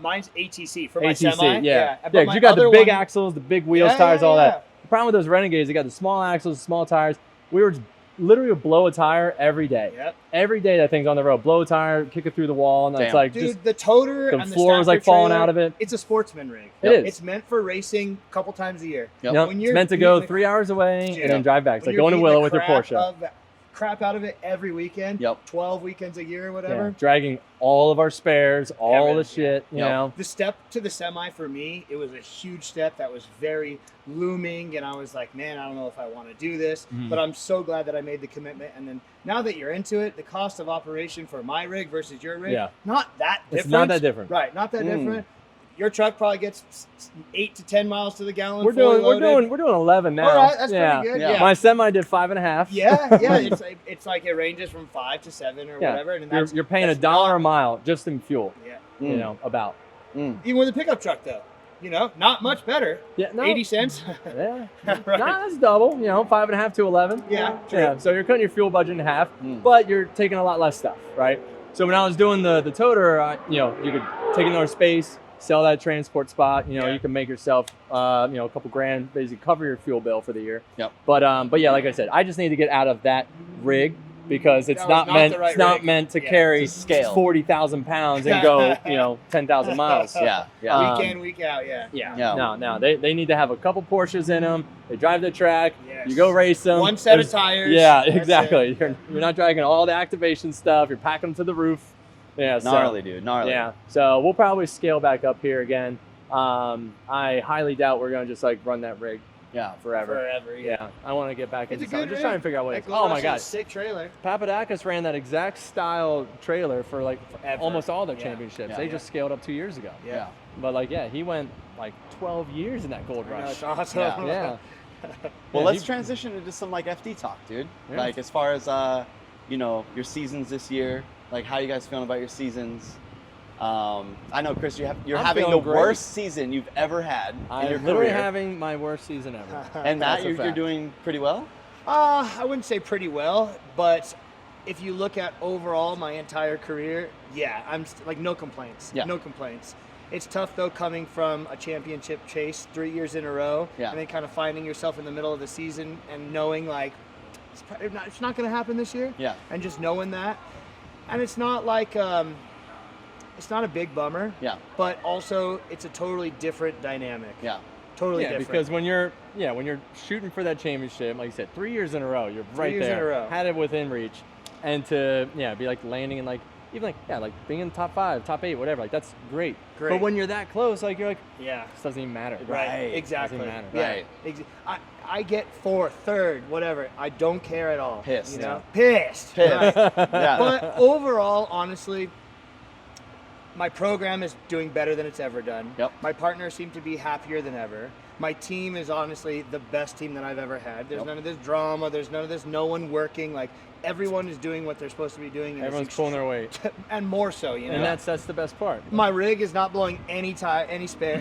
Mine's ATC for my ATC, semi. yeah. But Yeah, my you got the other big one- axles, the big wheels, Yeah, tires, yeah, all yeah. that. The problem with those Renegades, they got the small axles, small tires. We were literally would blow a tire every day. Yep. Every day that thing's on the road. Blow a tire, kick it through the wall, and it's Damn. like Dude, just the toter the and the floor was like stacker falling trailer, out of it. It's a sportsman rig. It is. It's meant for racing a couple times a year. Yep. Yep, When it's you're meant to go beating the- 3 hours away Dude. and then drive back. It's When like you're going to beating Willow the with your crap Porsche. Crap out of it every weekend. Yep. 12 weekends a year or Yeah, whatever. dragging all of our spares, all the Everything, shit, you Yep. know. The step to the semi for me, it was a huge step that was very looming, and I was like, man, I don't know if I want to do this, Mhm. but I'm so glad that I made the commitment. And then now that you're into it, the cost of operation for my rig versus your rig, Yeah. not that different. It's not that different. Right, not that Mm. different. Your truck probably gets 8 to 10 miles to the gallon. We're fully loaded. doing 11 now. All right, that's yeah. pretty good. Yeah. Yeah. My semi did 5.5. Yeah, yeah. It's like it ranges from 5 to 7 or Yeah. whatever, and You're, that's you're paying that's $1 not- a mile just in fuel. Yeah. You know, about. Mm. Even with a pickup truck though. You know, not much better. Yeah, no. 80 cents. Yeah. Right. Nah, that's double. 5.5 to 11. Yeah, true. Yeah. So you're cutting your fuel budget in half, but you're taking a lot less stuff, right? So when I was doing the toter, you could take another space, sell that transport spot. You can make yourself, a couple grand, basically cover your fuel bill for the year. Yep. But yeah, like I said, I just need to get out of that rig because it's not meant to carry 40,000 pounds and go 10,000 miles. Yeah. Week in, week out. No. They need to have a couple Porsches in them. They drive the track. Yes. You go race them. One set of tires. Yeah, That's exactly. it. You're not dragging all the activation stuff. You're packing them to the roof. Yeah, Gnarly, dude. Gnarly. Yeah. So we'll probably scale back up here again. I highly doubt we're gonna just run that rig. Yeah. Forever. Yeah. I want to get back It's into a something. good Just rig. trying to figure out what it is. Gold Oh my Rush is god. a sick trailer. Papadakis ran that exact style trailer for Forever. almost all their Yeah. championships. Yeah. They just scaled up 2 years ago. Yeah. But he went 12 years in that gold I know, rush. it's awesome. Yeah. Well, Yeah, let's he- transition into some FD talk, dude. Yeah. As far as your seasons this year, how you guys feeling about your seasons? I know, Chris, you're I'm having the feeling great. worst season you've ever had in your I'm literally career. having my worst season ever. And Matt, That's a you're fact. doing pretty well. I wouldn't say pretty well, but if you look at overall my entire career, I'm no complaints. Yeah. No complaints. It's tough though coming from a championship chase 3 years in a row, Yeah. and then kind of finding yourself in the middle of the season and knowing it's not going to happen this year. Yeah. And just knowing that, and it's not it's not a big bummer. Yeah. But also it's a totally different dynamic. Yeah. Totally Yeah, different. because when you're shooting for that championship, like you said, 3 years in a row, you're right years there, in a row. had it within reach, and to be landing in even being in top 5, top 8, whatever, that's great. Great. But when you're that close, you're yeah. this doesn't even matter. Right, exactly. Doesn't matter. Yeah, Right. I get 4th, 3rd, whatever. I don't care at all. Pissed. Pissed. Pissed. Right. Yeah. But overall, honestly, my program is doing better than it's ever done. Yep. My partners seem to be happier than ever. My team is honestly the best team that I've ever had. There's Yep. none of this drama. There's none of this no one working. Everyone is doing what they're supposed to be doing. And Everyone's pulling their weight, and more so, and that's the best part. My rig is not blowing any tire. Any tire.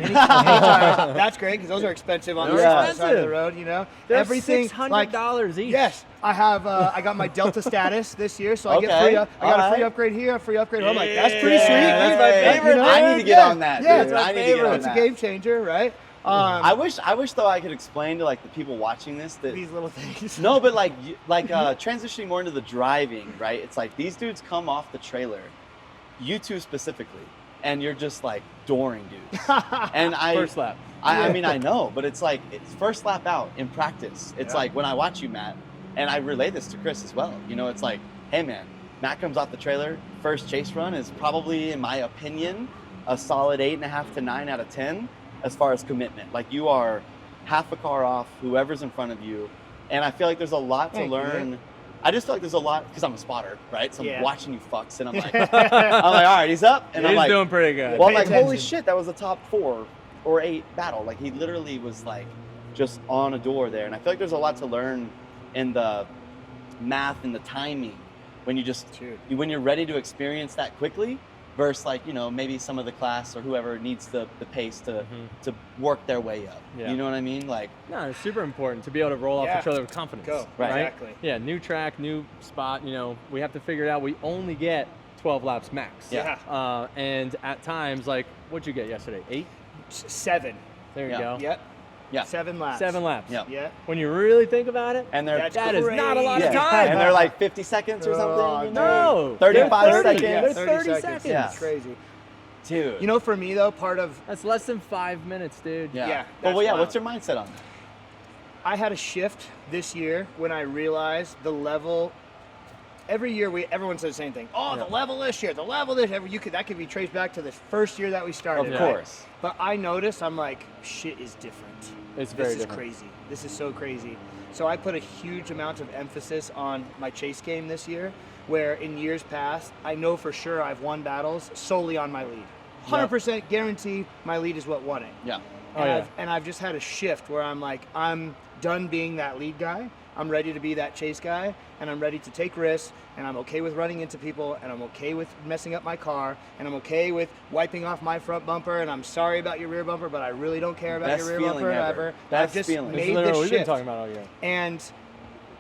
That's great because those are expensive on the They're side of the expensive. road. They're Everything $600 each. Yes, I have. I got my Delta status this year, so I get Okay. free. I got a free Alright. upgrade here, a free upgrade home. That's pretty Yeah, sweet. that's my man. favorite, I need to get on that, Yeah, dude. it's I need to get on It's that. a game changer, right? I wish though I could explain to the people watching this that These little things. no, but transitioning more into the driving, right? It's these dudes come off the trailer, you two specifically, and you're just dooring dudes. And First lap. I mean, I know, but it's it's first lap out in practice. It's Yeah. when I watch you, Matt, and I relay this to Chris as well. It's hey man, Matt comes off the trailer, first chase run is probably, in my opinion, a solid 8.5 to 9 out of 10 as far as commitment. You are half a car off whoever's in front of you, and I feel there's a lot to Thank you, learn. man. I just feel there's a lot because I'm a spotter, right? So I'm Yeah. watching you fucks, and I'm all right, he's up, and He's I'm doing pretty good. well, Pay I'm holy attention. shit, that was a top 4 or 8 battle. He literally was just on a door there. And I feel there's a lot to learn in the math and the timing when when you're ready to experience that quickly versus maybe some of the class or whoever needs the pace to work their way up. Yeah. You know what I mean? No, it's super important to be able to roll off Yeah. the trailer with confidence. Go. Right. Exactly. Yeah, new track, new spot. We have to figure it out. We only get 12 laps max. Yeah. And at times, what'd you get yesterday? 8? 7. There you Yeah. go. Yep. Yeah. 7 laps. 7 laps. Yeah. Yeah. When you really think about it, And they're That's that is not a lot of crazy. time. and they're 50 seconds or something. Oh, you know? No, 35 they're 30. seconds. They're 30 seconds. Yeah. It's crazy. Dude. For me though, part of That's less than 5 minutes, dude. Yeah. Yeah, Well, that's yeah. wild. What's your mindset on that? I had a shift this year when I realized the level. Every year everyone says the same thing. Oh, Yeah. the level this year, the level this year. That could be traced back to the first year that we started. Of right? course. But I noticed I'm shit is different. It's This very is different. crazy. This is so crazy. So I put a huge amount of emphasis on my chase game this year, where in years past, I know for sure I've won battles solely on my lead. 100% guaranteed my lead is what won it. Yeah. And I've just had a shift where I'm like, I'm done being that lead guy. I'm ready to be that chase guy, and I'm ready to take risks, and I'm okay with running into people, and I'm okay with messing up my car, and I'm okay with wiping off my front bumper, and I'm sorry about your rear bumper, but I really don't care about your rear bumper ever. Best I've just feeling. made This is this what we've been shift. talking about all year. And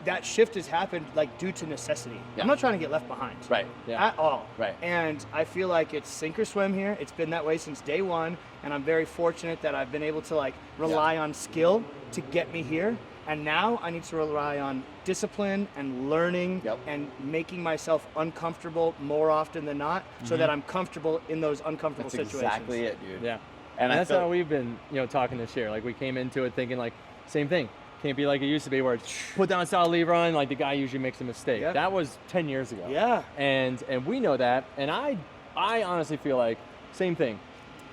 that shift has happened like due to necessity. I'm not trying to get left behind. Right. Yeah. At all. Right. And I feel like it's sink or swim here. It's been that way since day one, and I'm very fortunate that I've been able to like rely on skill to get me here. And now I need to rely on discipline and learning and making myself uncomfortable more often than not, so that I'm comfortable in those uncomfortable situations. Exactly it, dude. Yeah. And that's how we've been, talking this year. Like we came into it thinking like same thing. Can't be like it used to be where it's put down solid lead run, like the guy usually makes a mistake. Yeah. That was 10 years ago. Yeah. And we know that. And I honestly feel like same thing.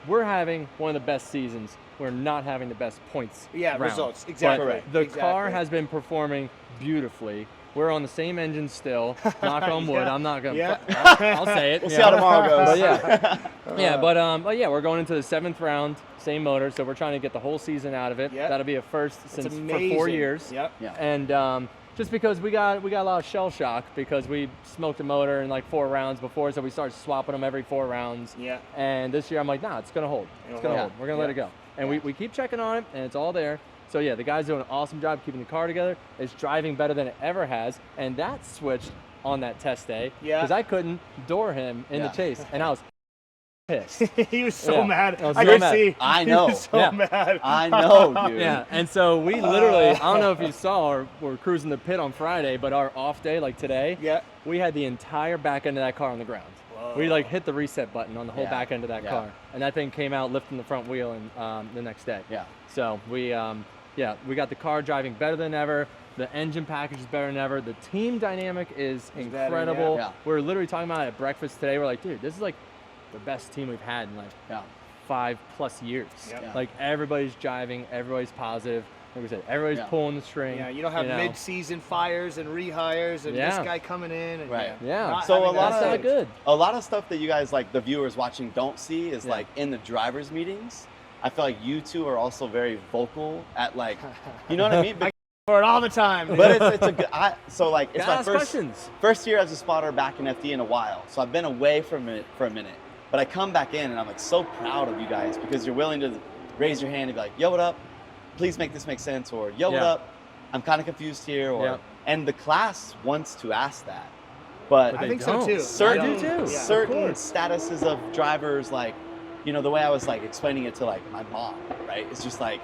We're having one of the best seasons. We're not having the best points. Yeah, round. results. Exactly. But the car has been performing beautifully. We're on the same engine still. Knock on wood. I'm not gonna. I'll say it. We'll see how tomorrow goes. But yeah, but yeah, we're going into the 7th round, same motor, so we're trying to get the whole season out of it. Yep. That'll be a first It's for amazing. 4 years. Yep. Yeah. And just because we got a lot of shell shock because we smoked a motor in like 4 rounds before, so we started swapping them every 4 rounds. Yeah. And this year I'm like, nah, it's gonna hold. It's gonna hold. We're gonna let it go. And we keep checking on it, and it's all there. So yeah, the guy's doing an awesome job keeping the car together. It's driving better than it ever has, and that switched on that test day. Yeah. Because I couldn't door him in the chase, and I was pissed. He was so mad. I was I so could mad. see. I know. He was so mad. I know, dude. Yeah, and so we literally, I don't know if you saw, or we're cruising the pit on Friday, but our off day, like today, we had the entire back end of that car on the ground. We like hit the reset button on the whole back end of that car, and that thing came out lifting the front wheel and the next day. Yeah. So we got the car driving better than ever. The engine package is better than ever. The team dynamic is incredible. yeah. We're literally talking about it at breakfast today. We're like, dude, this is like the best team we've had in like 5+ years. Yep. Yeah. Like everybody's jiving, everybody's positive. Like we said, everybody's pulling the string. Yeah, you don't have mid-season fires and rehires and this guy coming in. And Yeah. So a lot of good. A lot of stuff that you guys, like the viewers watching, don't see is like in the drivers' meetings. I feel like you two are also very vocal at like, you know what I mean? I for it all the time. Dude. But it's a good. So like it's my questions. first year as a spotter back in FD in a while. So I've been away from it for a minute. But I come back in and I'm like so proud of you guys because you're willing to raise your hand and be like, yo, what up? Please make this make sense, or yo, what up? I'm kind of confused here, or and the class wants to ask that, but I think so too. Certain Yeah, statuses of drivers, like the way I was like explaining it to like my mom, right? It's just like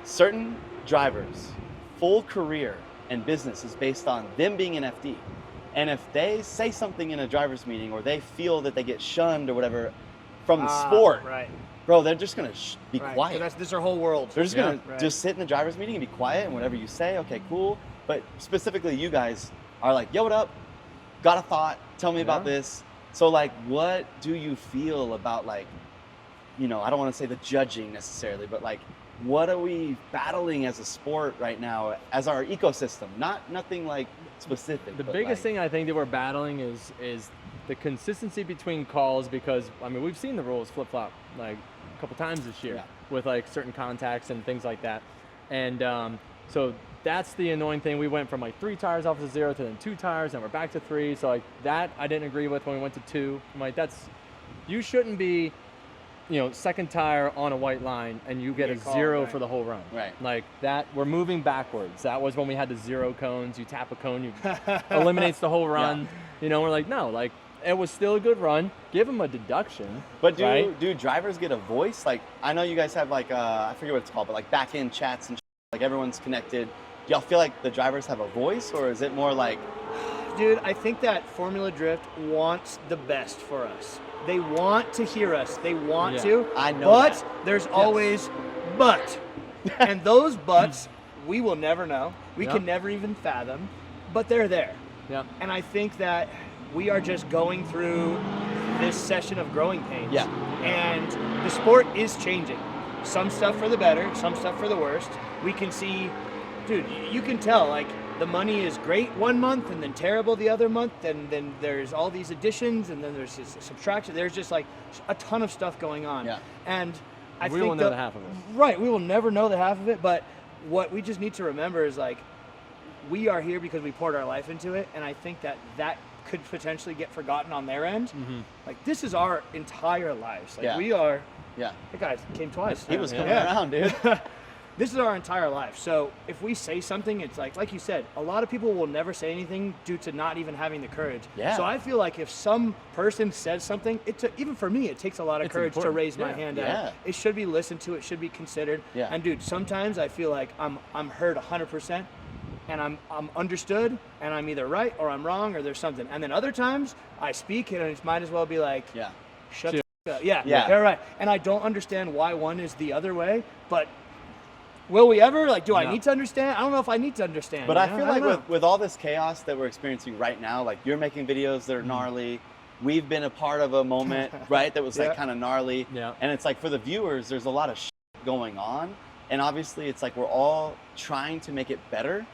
certain drivers, full career and business is based on them being an FD, and if they say something in a driver's meeting or they feel that they get shunned or whatever from the sport, bro, they're just gonna be quiet. This is their whole world. They're just gonna just sit in the driver's meeting and be quiet, and whatever you say, okay, cool. But specifically, you guys are like, yo, what up? Got a thought? Tell me about this. So, like, what do you feel about, like, I don't want to say the judging necessarily, but like, what are we battling as a sport right now, as our ecosystem? Nothing like specific. The biggest thing I think that we're battling is the consistency between calls, because I mean we've seen the rules flip flop like a couple times this year with like certain contacts and things like that, and so that's the annoying thing. We went from like 3 tires off of 0 to then 2 tires, and we're back to 3. So like that I didn't agree with when we went to 2. I'm like, you shouldn't be, second tire on a white line and you get a 0 for the whole run. Right. Like that, we're moving backwards. That was when we had the 0 cones. You tap a cone, you eliminates the whole run. We're like, no, like it was still a good run. Give them a deduction. But do drivers get a voice? Like, I know you guys have like, I forget what it's called, but like back end chats and like everyone's connected. Do y'all feel like the drivers have a voice, or is it more like? Dude, I think that Formula Drift wants the best for us. They want to hear us. They want to. I know But there's always but. And those buts, we will never know. We can never even fathom. But they're there. Yeah. And I think that we are just going through this session of growing pains. Yeah. And the sport is changing. Some stuff for the better, some stuff for the worst. We can see, dude, you can tell, like, the money is great one month and then terrible the other month, and then there's all these additions and then there's this subtraction. There's just like a ton of stuff going on. Yeah. And We won't know the half of it. Right, we will never know the half of it, but what we just need to remember is like, we are here because we poured our life into it, and I think that could potentially get forgotten on their end. Like, this is our entire lives. Like, we are. Yeah. The guy came twice. He was coming around, dude. This is our entire life. So if we say something, it's like you said, a lot of people will never say anything due to not even having the courage. Yeah. So I feel like if some person says something, even for me, it takes a lot of courage to raise my hand out. It should be listened to. It should be considered. Yeah. And dude, sometimes I feel like I'm heard 100%, and I'm understood, and I'm either right or I'm wrong, or there's something. And then other times I speak, and it might as well be like, shut the f up. Yeah, you're right. And I don't understand why one is the other way, but will we ever? Like, do I need to understand? I don't know if I need to understand. But I feel like with all this chaos that we're experiencing right now, like you're making videos that are gnarly. We've been a part of a moment, right, that was like kind of gnarly. Yeah. And it's like for the viewers, there's a lot of shit going on. And obviously it's like we're all trying to make it better.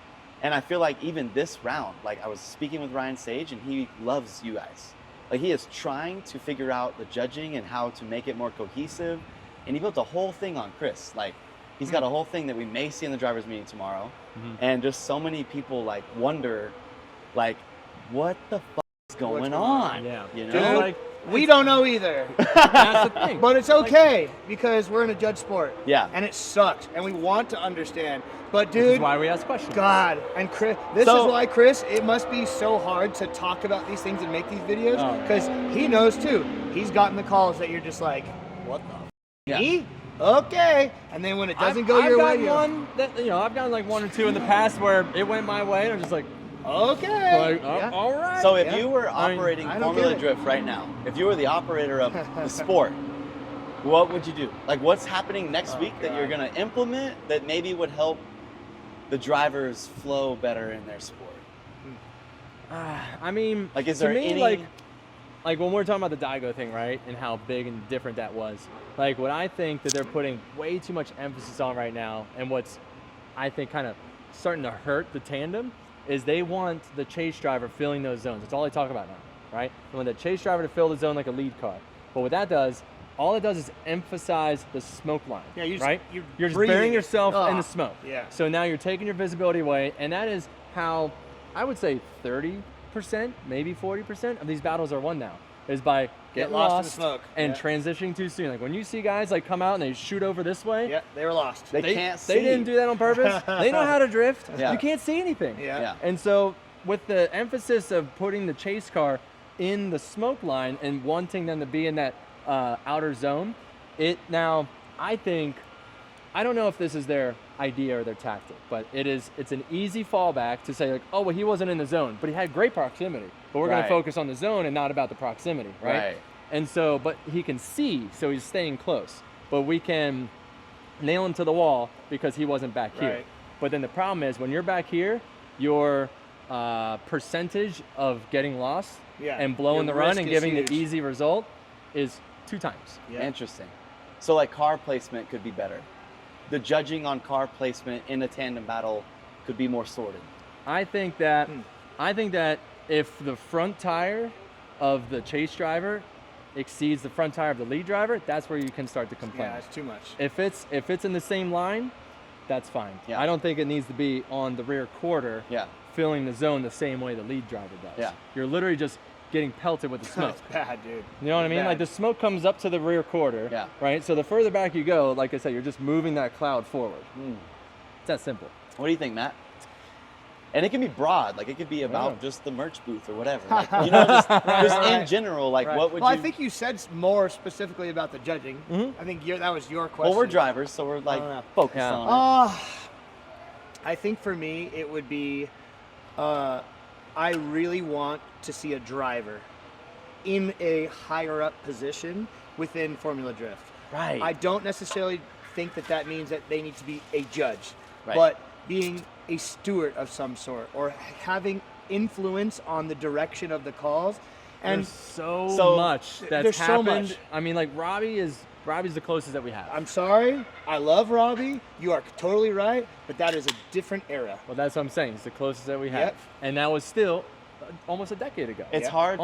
And I feel like even this round, like I was speaking with Ryan Sage and he loves you guys. Like he is trying to figure out the judging and how to make it more cohesive. And he built a whole thing on Chris. Like he's got a whole thing that we may see in the driver's meeting tomorrow. And just so many people like wonder, like, what the fuck is going on? Yeah. You know? Dude, like, we don't know either. that's the thing. But it's okay because we're in a judge sport. Yeah. And it sucks. And we want to understand. But dude, this is why we ask questions. God, and Chris, this is why Chris, it must be so hard to talk about these things and make these videos because he knows too. He's gotten the calls that you're just like, what the me? Okay. And then when it doesn't go your way, I've gotten like one or two in the past where it went my way and I'm just like, okay. Like, all right. So if you were operating Formula Drift right now, if you were the operator of the sport, what would you do? Like what's happening next week that you're going to implement that maybe would help the drivers flow better in their sport? I mean, like is there any... like when we're talking about the Daigo thing, right, and how big and different that was, like what I think that they're putting way too much emphasis on right now, and what's I think kind of starting to hurt the tandem, is they want the chase driver filling those zones. That's all they talk about now, right? They want the chase driver to fill the zone like a lead car. But what that does, all it does is emphasize the smoke line, right? You're just burying yourself in the smoke. Yeah. So now you're taking your visibility away, and that is how I would say 30%, maybe 40% of these battles are won now, is by getting lost in lost the smoke and transitioning too soon. Like when you see guys like come out and they shoot over this way, they were lost. They can't see. They didn't do that on purpose. They know how to drift. Yeah. You can't see anything. Yeah. And so with the emphasis of putting the chase car in the smoke line and wanting them to be in that outer zone, I don't know if this is their idea or their tactic, but it's an easy fallback to say like, oh, well, he wasn't in the zone, but he had great proximity. But we're going to focus on the zone and not about the proximity, right? And so, but he can see, so he's staying close. But we can nail him to the wall because he wasn't back here. But then the problem is when you're back here, your percentage of getting lost and blowing the run and giving the easy result is 2 times. Interesting. So like car placement could be better. The judging on car placement in a tandem battle could be more sorted. I think that if the front tire of the chase driver exceeds the front tire of the lead driver, that's where you can start to complain. Yeah, it's too much. If it's in the same line, that's fine. I don't think it needs to be on the rear quarter filling the zone the same way the lead driver does. You're literally just getting pelted with the smoke. That's bad, dude. You know what I mean? Like the smoke comes up to the rear quarter, right? So the further back you go, like I said, you're just moving that cloud forward. It's that simple. What do you think, Matt? And it can be broad, like it could be about just the merch booth or whatever. Like, just in general, like what would you... Well, I think you said more specifically about the judging. I think that was your question. Well, we're drivers, so we're like focused on it. I think for me, it would be, I really want to see a driver in a higher up position within Formula Drift. Right. I don't necessarily think that means that they need to be a judge, but being a steward of some sort or having influence on the direction of the calls. And there's so much that's happened. So much. I mean, like Robbie's the closest that we have. I'm sorry. I love Robbie. You are totally right, but that is a different era. Well, that's what I'm saying. It's the closest that we have. And that was still almost a decade ago. It's hard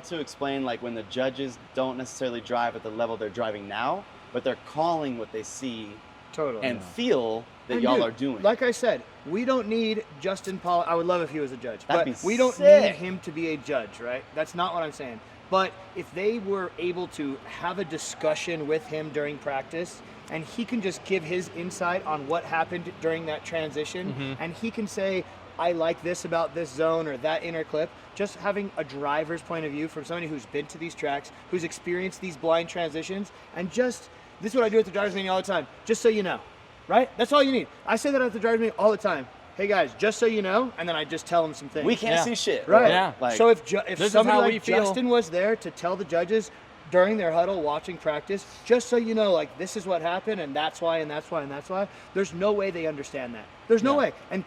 to explain like when the judges don't necessarily drive at the level they're driving now. but they're calling what they see Totally. and feel that And y'all dude, are doing. Like I said, we don't need Justin Paul. I would love if he was a judge, That'd but be we don't sick. need him to be a judge, right? That's not what I'm saying. But if they were able to have a discussion with him during practice, and he can just give his insight on what happened during that transition, and he can say, I like this about this zone or that inner clip, just having a driver's point of view from somebody who's been to these tracks, who's experienced these blind transitions, and just, this is what I do at the driver's meeting all the time, just so you know, right? That's all you need. I say that at the driver's meeting all the time. Hey guys, just so you know, and then I just tell them some things. We can't see shit. Right. Yeah. Like, So if This is somebody how we like feel. Justin was there to tell the judges during their huddle watching practice, just so you know, like, this is what happened, and that's why, and that's why, and that's why, there's no way they understand that. There's no way. And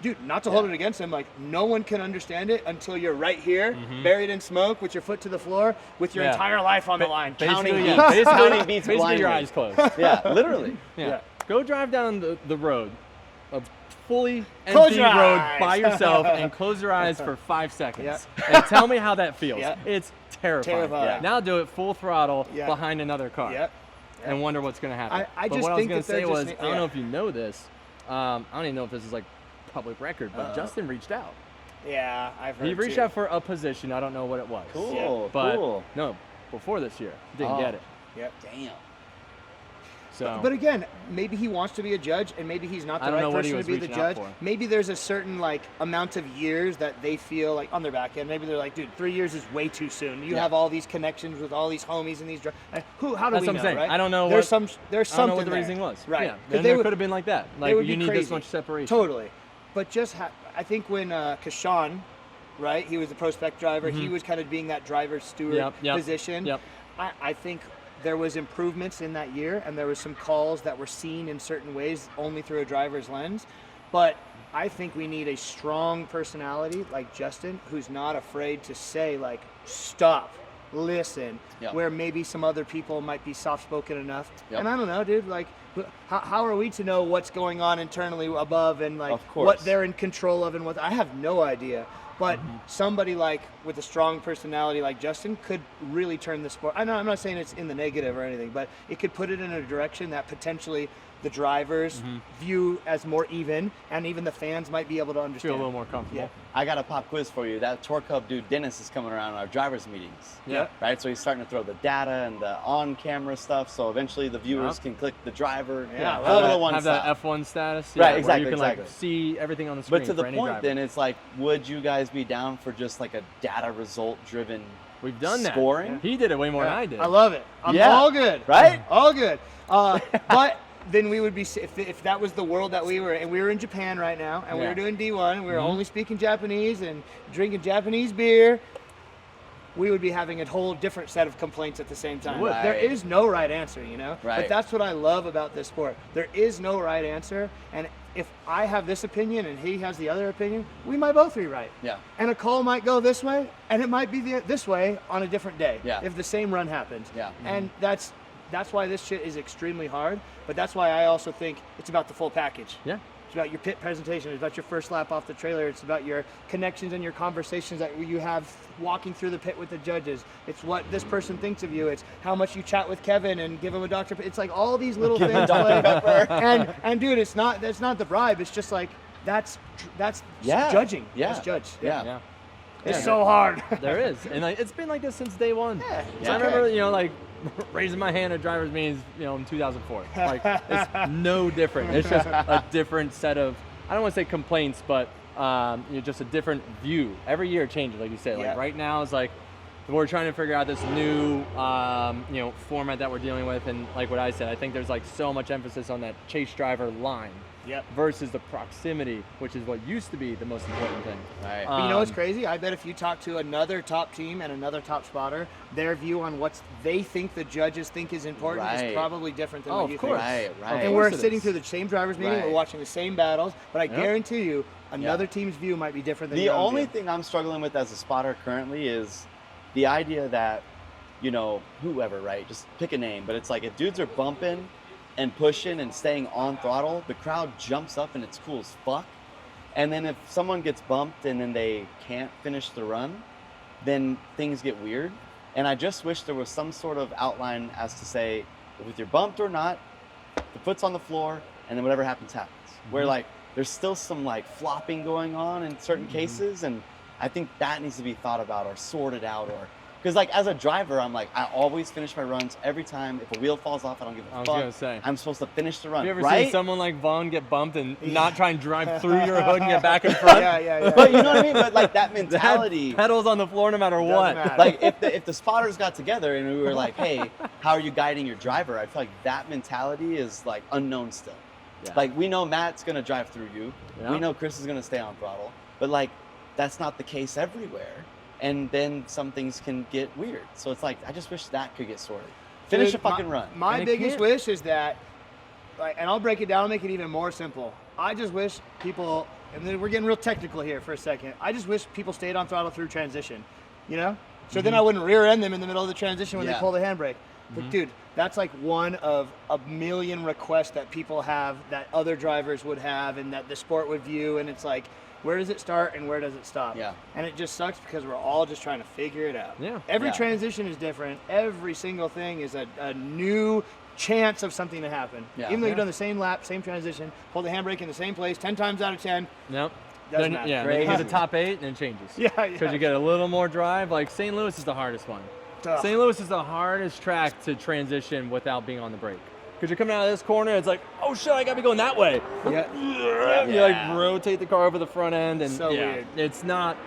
dude, not to hold it against him, like, no one can understand it until you're right here, buried in smoke, with your foot to the floor, with your Yeah. entire life on the line. Basically, Counting yeah. beats. Basically, Counting beats basically your blindly. eyes closed. yeah, literally. Yeah. Yeah. Go drive down the road, a fully Close empty your road eyes. by yourself, and close your eyes for 5 seconds. Yeah. And tell me how that feels. Yeah. It's terrifying. Terrifying. Yeah. Now do it full throttle Yeah. behind another car. Yep. And wonder what's going to happen. I but just what I was think going that to say they're was, just- I don't yeah. know if you know this. I don't even know if this is like public record, but Justin reached out. Yeah, I've heard He reached too. out for a position. I don't know what it was. Cool. But cool. no, before this year, didn't Oh. get it. Yep. Damn. So, But again, maybe he wants to be a judge, and maybe he's not I the don't know right what he person was to be the reaching out judge. for. Maybe there's a certain like amount of years that they feel like on their back end. Maybe they're like, dude, 3 years is way too soon. You Yeah. have all these connections with all these homies and these. How do That's we what know? I'm saying. Right? I don't know There's what- there's I don't know something what the there. reasoning was. Right. Yeah. 'Cause And they there would- could have been like that. they Like, would you be need this crazy. much separation. Totally. But just I think when Kashan, right, he was the pro spec driver. He was kind of being that driver steward Yep. position. Yep. I think there was improvements in that year, and there was some calls that were seen in certain ways only through a driver's lens. But I think we need a strong personality like Justin, who's not afraid to say, like, stop, listen, Yep. where maybe some other people might be soft-spoken enough. Yep. And I don't know, dude, like, how are we to know what's going on internally above and, like, Of course. what they're in control of and what, I have no idea. But somebody like with a strong personality like Justin could really turn the sport. I'm not saying it's in the negative or anything, but it could put it in a direction that potentially the drivers view as more even, and even the fans might be able to understand. Feel a little more comfortable. Yeah. I got a pop quiz for you. That Torque Hub dude, Dennis, is coming around our drivers' meetings. Yeah. Right? So he's starting to throw the data and the on-camera stuff, so eventually the viewers Yep. can click the driver. Yeah, Put it on one Have side. that F1 status. Right, where exactly, You can exactly. like see everything on the screen But to the for any point, driver. then it's like, would you guys be down for just like a data result-driven We've done that. scoring? He did it way more Yeah, than I did. I love it. I'm Yeah. all good. Right? All good. But then we would be, if that was the world that we were in, we were in Japan right now, and we Yeah. were doing D1, we were only speaking Japanese and drinking Japanese beer, we would be having a whole different set of complaints at the same time. Right. There is no right answer, you know? Right. But that's what I love about this sport. There is no right answer, and if I have this opinion and he has the other opinion, we might both be right. Yeah. And a call might go this way, and it might be this way on a different day. Yeah. If the same run happens. Yeah. And that's why this shit is extremely hard. But that's why I also think it's about the full package. Yeah. It's about your pit presentation. It's about your first lap off the trailer. It's about your connections and your conversations that you have walking through the pit with the judges. It's what this person thinks of you. It's how much you chat with Kevin and give him a Dr. It's like all these little things. And dude, that's not the bribe. It's just like that's Yeah. judging. Yeah. That's judge. Yeah. Yeah. It's Yeah. so hard. There is, and like, it's been like this since day one. Yeah, So I okay. remember, like raising my hand at drivers' meetings, in 2004. Like it's no different. It's just a different set of, I don't want to say complaints, but just a different view. Every year it changes, like you said. Like Yeah. right now it's like we're trying to figure out this new, format that we're dealing with, and like what I said, I think there's like so much emphasis on that chase driver line. Yep. Versus the proximity, which is what used to be the most important thing. Right. But you know what's crazy? I bet if you talk to another top team and another top spotter, their view on what they think the judges think is important Right. is probably different than Oh, what of you course. think. Right, right. And course we're it sitting is. through the same drivers meeting, Right. we're watching the same battles, but I Yep. guarantee you another team's view might be different than The your own only view. thing I'm struggling with as a spotter currently is the idea that, whoever, right? Just pick a name, but it's like if dudes are bumping and pushing and staying on throttle, the crowd jumps up and it's cool as fuck. And then if someone gets bumped and then they can't finish the run, then things get weird. And I just wish there was some sort of outline as to say, with your bumped or not, the foot's on the floor, and then whatever happens, happens. Where like there's still some like flopping going on in certain cases, and I think that needs to be thought about or sorted out, or because like as a driver, I'm like I always finish my runs every time. If a wheel falls off, I don't give a fuck. I was gonna say. I'm supposed to finish the run. Have you ever right? seen someone like Vaughn get bumped and not try and drive through your hood and get back in front? Yeah. But you know what I mean? But like that mentality. Pedals on the floor no matter what. matter. Like if the spotters got together and we were like, hey, how are you guiding your driver? I feel like that mentality is like unknown still. Yeah. Like we know Matt's gonna drive through you. Yeah. We know Chris is gonna stay on throttle. But like that's not the case everywhere. And then some things can get weird. So it's like I just wish that could get sorted. Finish Dude, a fucking run. My And it biggest can't. wish is that, like, and I'll break it down, make it even more simple. I just wish people, and then we're getting real technical here for a second. I just wish people stayed on throttle through transition, you know? So then I wouldn't rear end them in the middle of the transition when they Yeah. pull the handbrake. But dude, that's like one of a million requests that people have that other drivers would have and that the sport would view. And it's like, where does it start and where does it stop? Yeah. And it just sucks because we're all just trying to figure it out. Yeah. Every Yeah. transition is different. Every single thing is a new chance of something to happen. Yeah. Even though you've Yeah. done the same lap, same transition, hold the handbrake in the same place 10 times out of 10. Nope. Doesn't Then, matter. yeah, then you hit the Crazy. top 8 and it changes. Yeah, Because you get a little more drive. Like St. Louis is the hardest one. Tough. St. Louis is the hardest track to transition without being on the brake. Because you're coming out of this corner, it's like, oh shit, I gotta be going that way. Yeah. You like rotate the car over the front end, and So yeah, weird. it's not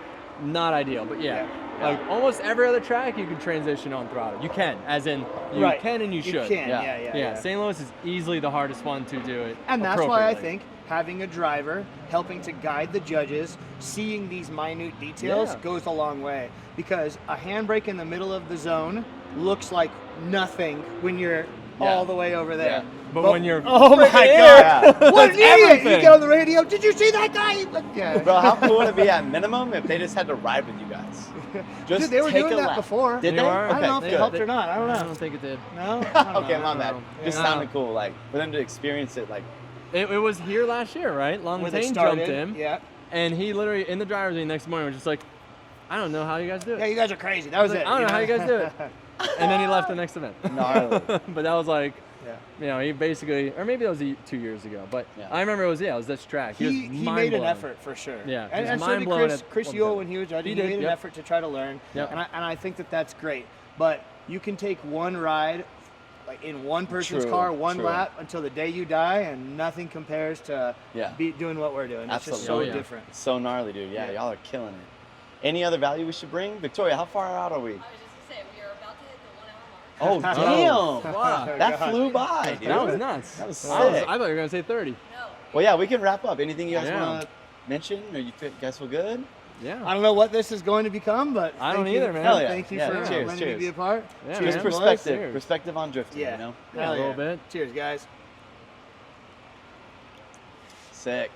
ideal. But yeah, Yeah. like almost every other track, you can transition on throttle. You can, as in you Right. can and you You should. can, Yeah. yeah. St. Louis is easily the hardest one to do it. And that's why I appropriately. think having a driver helping to guide the judges, seeing these minute details Yeah. goes a long way. Because a handbrake in the middle of the zone looks like nothing when you're all the way over there. Yeah. But when you're oh my freaking god, Yeah. what an That's idiot! You everything. get on the radio. Did you see that guy? Yeah. Bro, how cool would it be at minimum if they just had to ride with you guys? Just Dude, they were take doing a that lap. before. Did They they? were? I don't know if Okay, it good. helped or not. I don't I know. don't think it did. No. I don't Okay, know. my bad. Just Yeah. sounded cool, like for them to experience it, like It was here last year, right? Long Where they Tane started. jumped in, Yeah. and he literally in the driver's seat next morning was just like, I don't know how you guys do it. Yeah, you guys are crazy. That was Like, it. I don't know how you guys do it. And then he left the next event. gnarly. But that was like, Yeah. you know, he basically, or maybe that was 2 years ago. But Yeah. I remember it was this track. He, was He made an mind-blown. effort for sure. Yeah, and, he's and so did mind-blown Chris, at Chris what Yule was when he was judging. He He did, made an yep. effort to try to learn, Yep. and I think that that's great. But you can take one ride, like in one person's True, car, one true. lap until the day you die, and nothing compares to Yeah. doing what we're doing. It's just Absolutely. so Oh, yeah. different. It's so gnarly, dude. Yeah, Yeah. y'all are killing it. Any other value we should bring? Victoria, how far out are we? I was just gonna say we are about to hit the 1 hour mark. Oh, damn. Wow. That God. flew by, dude. That was nuts. That was I thought sick. you were going to say 30. No. Well, yeah, we can wrap up. Anything you guys Yeah. want to mention? Or you guys feel good? Yeah. I don't know what this is going to become, but I don't thank you- either, man. Hell yeah. Thank you Yeah, for cheers, letting me cheers. be a part. Yeah, Cheers, Just man. boys. perspective. Cheers. Perspective on drifting, Yeah. you know? Yeah, Hell a little yeah. bit. Cheers, guys. Sick.